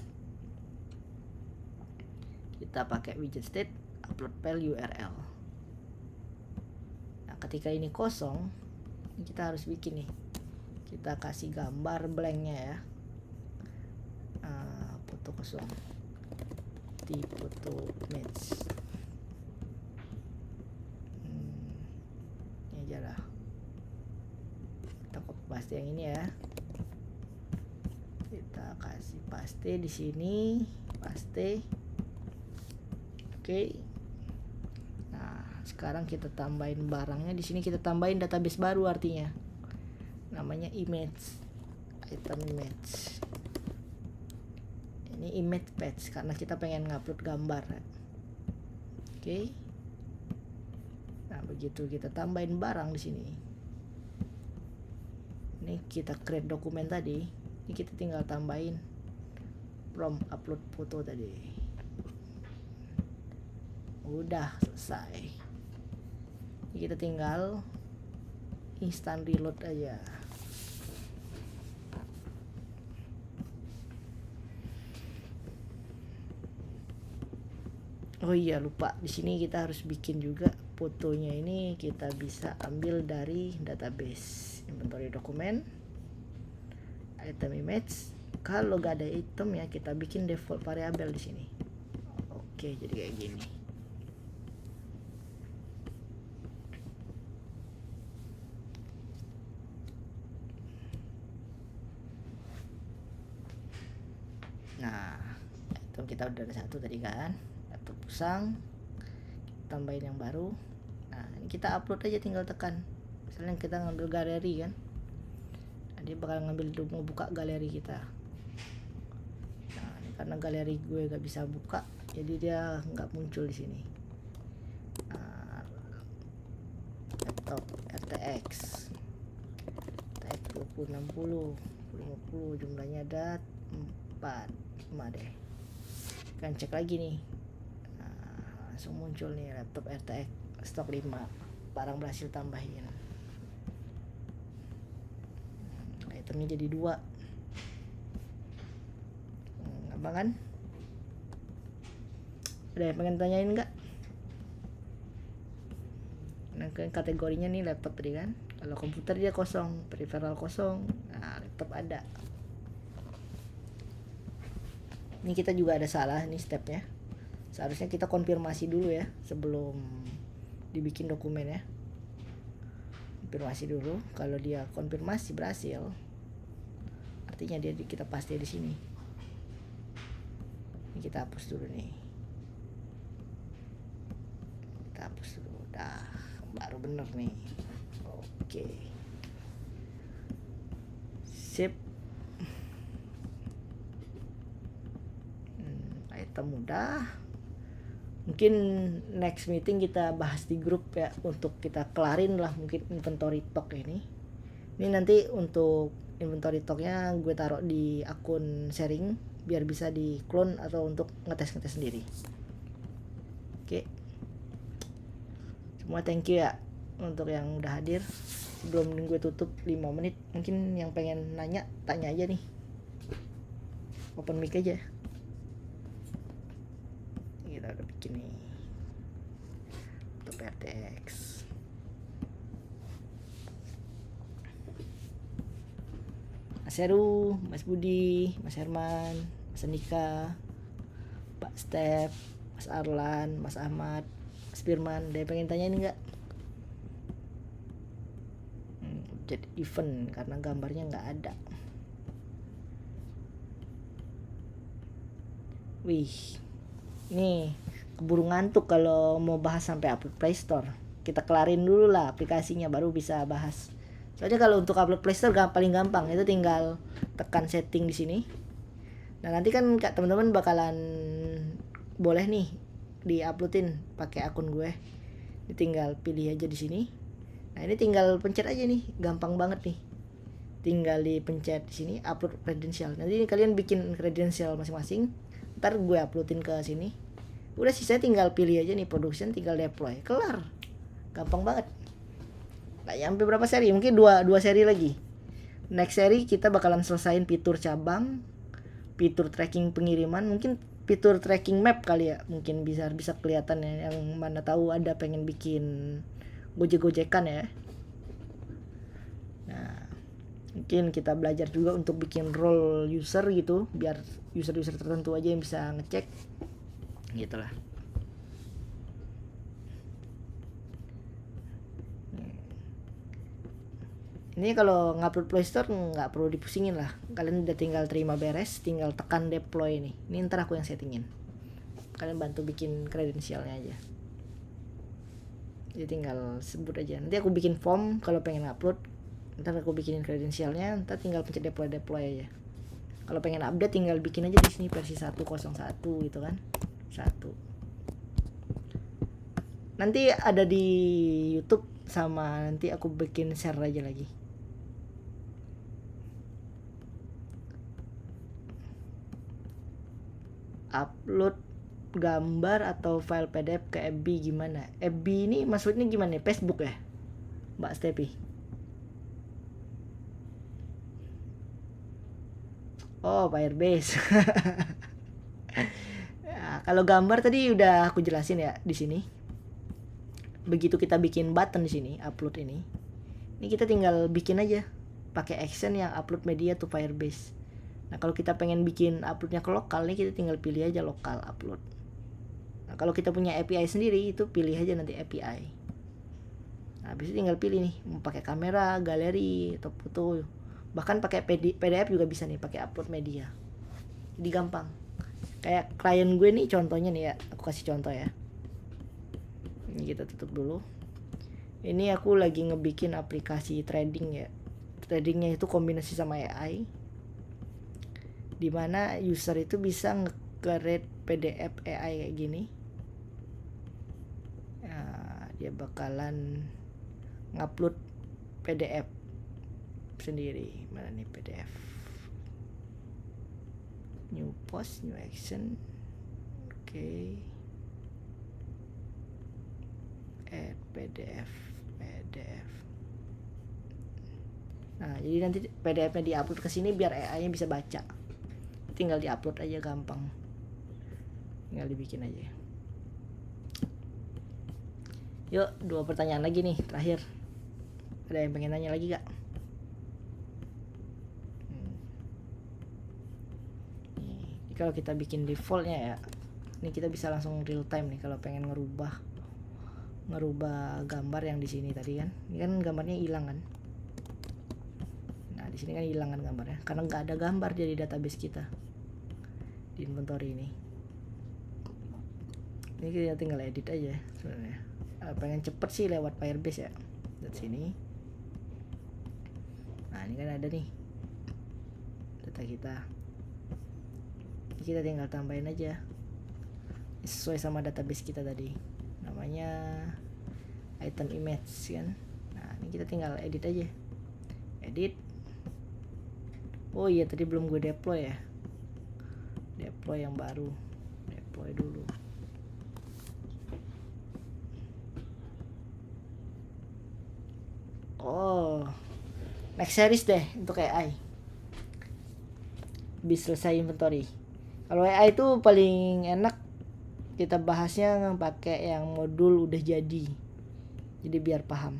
Kita pakai widget state upload file URL. Nah, ketika ini kosong, ini kita harus bikin nih. Kita kasih gambar blanknya ya. Foto kosong. Di foto match. Ini aja lah. Kita copy paste yang ini ya. Kita kasih paste di sini, paste. Oke. Nah, sekarang kita tambahin barangnya di sini, kita tambahin database baru artinya. Namanya image. Item image. Ini image patch karena kita pengen ngupload gambar. Oke. Nah, begitu kita tambahin barang di sini. Ini kita create dokumen tadi. Ini kita tinggal tambahin from upload foto tadi. Udah selesai. Ini kita tinggal instant reload aja. Oh iya, lupa. Di sini kita harus bikin juga fotonya. Ini kita bisa ambil dari database inventory dokumen, item image. Kalau gak ada item ya kita bikin default variable di sini. Oke, jadi kayak gini. kita udah ada satu tadi kan, laptop usang, tambahin yang baru. Nah ini kita upload aja, tinggal tekan. Misalnya kita ngambil galeri kan, nah, dia bakal mau buka galeri kita. Nah ini karena galeri gue gak bisa buka, jadi dia nggak muncul di sini. Nah, laptop RTX 2060 jumlahnya ada 5 deh. Kan cek lagi nih, nah, langsung muncul nih laptop RTX stok 5, barang berhasil tambahin. Itemnya jadi 2. Gampang kan? Ada yang pengen tanyain nggak? Nah kategorinya nih laptop tadi kan, kalau komputer dia kosong, peripheral kosong, nah laptop ada. Ini kita juga ada salah nih stepnya, seharusnya kita konfirmasi dulu ya sebelum dibikin dokumen ya. Konfirmasi dulu, kalau dia konfirmasi berhasil, artinya dia kita pasti di sini. Ini kita hapus dulu nih, kita hapus dulu, dah baru bener nih. Oke, sip. Item udah. Mungkin next meeting kita bahas di grup ya, untuk kita kelarin lah mungkin inventory talk ini. Ini nanti untuk inventory talknya gue taruh di akun sharing biar bisa di clone atau untuk ngetes sendiri. Oke. Semua thank you ya untuk yang udah hadir. Sebelum gue tutup 5 menit, mungkin yang pengen nanya tanya aja nih. Open mic aja. Kita udah bikin nih untuk RTX. Mas Heru, Mas Budi, Mas Herman, Mas Andika, Pak Step, Mas Arlan, Mas Ahmad, Mas Firman, ada yang pengen tanyain nggak? Jadi event karena gambarnya nggak ada. Wih, nih keburu ngantuk kalau mau bahas sampai upload Play Store. Kita kelarin dulu lah aplikasinya baru bisa bahas. Soalnya kalau untuk upload Play Store paling gampang, itu tinggal tekan setting di sini. Nah nanti kan teman-teman bakalan boleh nih diuploadin pakai akun gue. Ini tinggal pilih aja di sini. Nah ini tinggal pencet aja nih, gampang banget nih. Tinggal dipencet di sini upload credential. Nanti ini kalian bikin credential masing-masing. Ntar gue uploadin ke sini. Udah sih, saya tinggal pilih aja nih production, tinggal deploy, kelar. Gampang banget. Nggak nyampe berapa seri, mungkin dua seri lagi. Next seri kita bakalan selesain fitur cabang, fitur tracking pengiriman, mungkin fitur tracking map kali ya, mungkin bisa kelihatan ya. Yang mana tahu ada pengen bikin gojek-gojekan ya. Nah mungkin kita belajar juga untuk bikin role user gitu, biar user-user tertentu aja yang bisa ngecek gitulah. Ini kalau ngupload Play Store nggak perlu dipusingin lah, kalian udah tinggal terima beres, tinggal tekan deploy nih. Ini ntar aku yang settingin, kalian bantu bikin kredensialnya aja. Jadi tinggal sebut aja, nanti aku bikin form kalau pengen upload, ntar aku bikinin kredensialnya, ntar tinggal pencet deploy aja. Kalau pengen update tinggal bikin aja di sini versi 1.01 gitu kan. 1. Nanti ada di YouTube sama nanti aku bikin share aja lagi. Upload gambar atau file PDF ke FB gimana? FB ini maksudnya gimana? Facebook ya, Mbak Stepi? Oh, Firebase. Ya, kalau gambar tadi udah aku jelasin ya di sini. Begitu kita bikin button di sini, upload ini kita tinggal bikin aja pakai action yang upload media to Firebase. Nah kalau kita pengen bikin uploadnya ke lokal nih, kita tinggal pilih aja lokal upload. Nah kalau kita punya API sendiri, itu pilih aja nanti API. Nah habis itu tinggal pilih nih mau pakai kamera, galeri atau foto, bahkan pakai PDF juga bisa nih, pakai upload media. Jadi gampang. Kayak klien gue nih contohnya nih ya, aku kasih contoh ya. Ini kita tutup dulu. Ini aku lagi ngebikin aplikasi trading ya. Tradingnya itu kombinasi sama AI, dimana user itu bisa nge-create PDF AI kayak gini. Nah, dia bakalan ngupload PDF sendiri. Mana nih PDF? New post, new action. Oke. Add PDF. Nah, jadi nanti PDF-nya diupload ke sini biar AI-nya bisa baca. Tinggal diupload aja, gampang. Tinggal dibikin aja. Yuk, 2 pertanyaan lagi nih, terakhir. Ada yang pengen nanya lagi gak? Nih, kalau kita bikin defaultnya ya, ini kita bisa langsung real time nih kalau pengen ngerubah gambar yang di sini tadi kan. Ini kan gambarnya hilang kan. Nah, di sini kan hilang kan gambarnya karena nggak ada gambar di database kita di inventory ini. Ini kita tinggal edit aja sebenarnya. Pengen cepet sih lewat Firebase ya. Dari sini. Nah, ini kan ada nih data kita. Ini kita tinggal tambahin aja sesuai sama database kita tadi. Namanya item image kan. Nah, ini kita tinggal edit aja. Edit. Oh iya, tadi belum gue deploy ya. Deploy yang baru. Deploy dulu. Oh, next series deh untuk AI. Bisa selesai inventory. Kalau AI itu paling enak kita bahasnya pakai yang modul udah jadi. Jadi biar paham.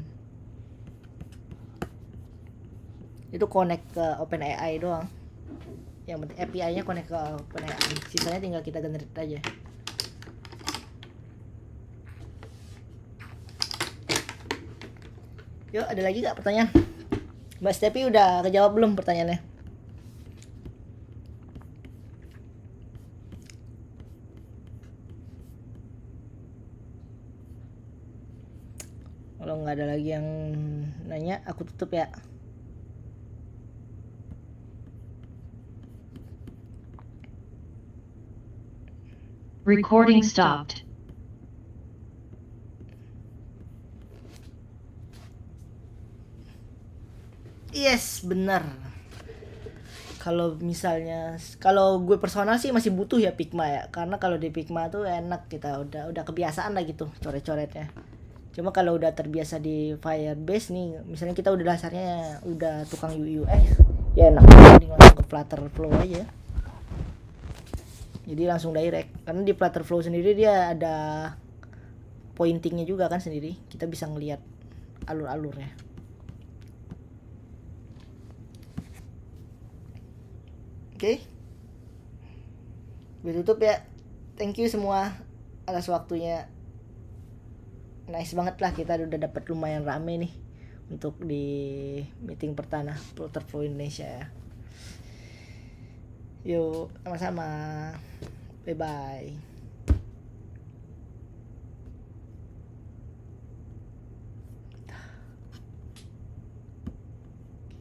Itu connect ke OpenAI doang. Yang penting API-nya connect ke OpenAI. Sisanya tinggal kita generate aja. Yuk, ada lagi gak pertanyaan? Mbak Stepi udah kejawab belum pertanyaannya? Kalau nggak ada lagi yang nanya, aku tutup ya. Recording stopped. Yes, benar. Kalau misalnya, kalau gue personal sih masih butuh ya Figma ya, karena kalau di Figma tuh enak, kita udah kebiasaan lah gitu coret-coretnya. Cuma kalau udah terbiasa di Firebase nih, misalnya kita udah dasarnya udah tukang UI UX, ya enak mending langsung ke Flutterflow aja. Jadi langsung direct, karena di Flutterflow sendiri dia ada pointingnya juga kan sendiri, kita bisa ngelihat alur-alurnya. Oke. Gue tutup ya. Thank you semua atas waktunya. Nice banget lah, kita udah dapat lumayan rame nih untuk di meeting pertama Flutterflow Indonesia ya. Yuk, sama-sama. Bye bye.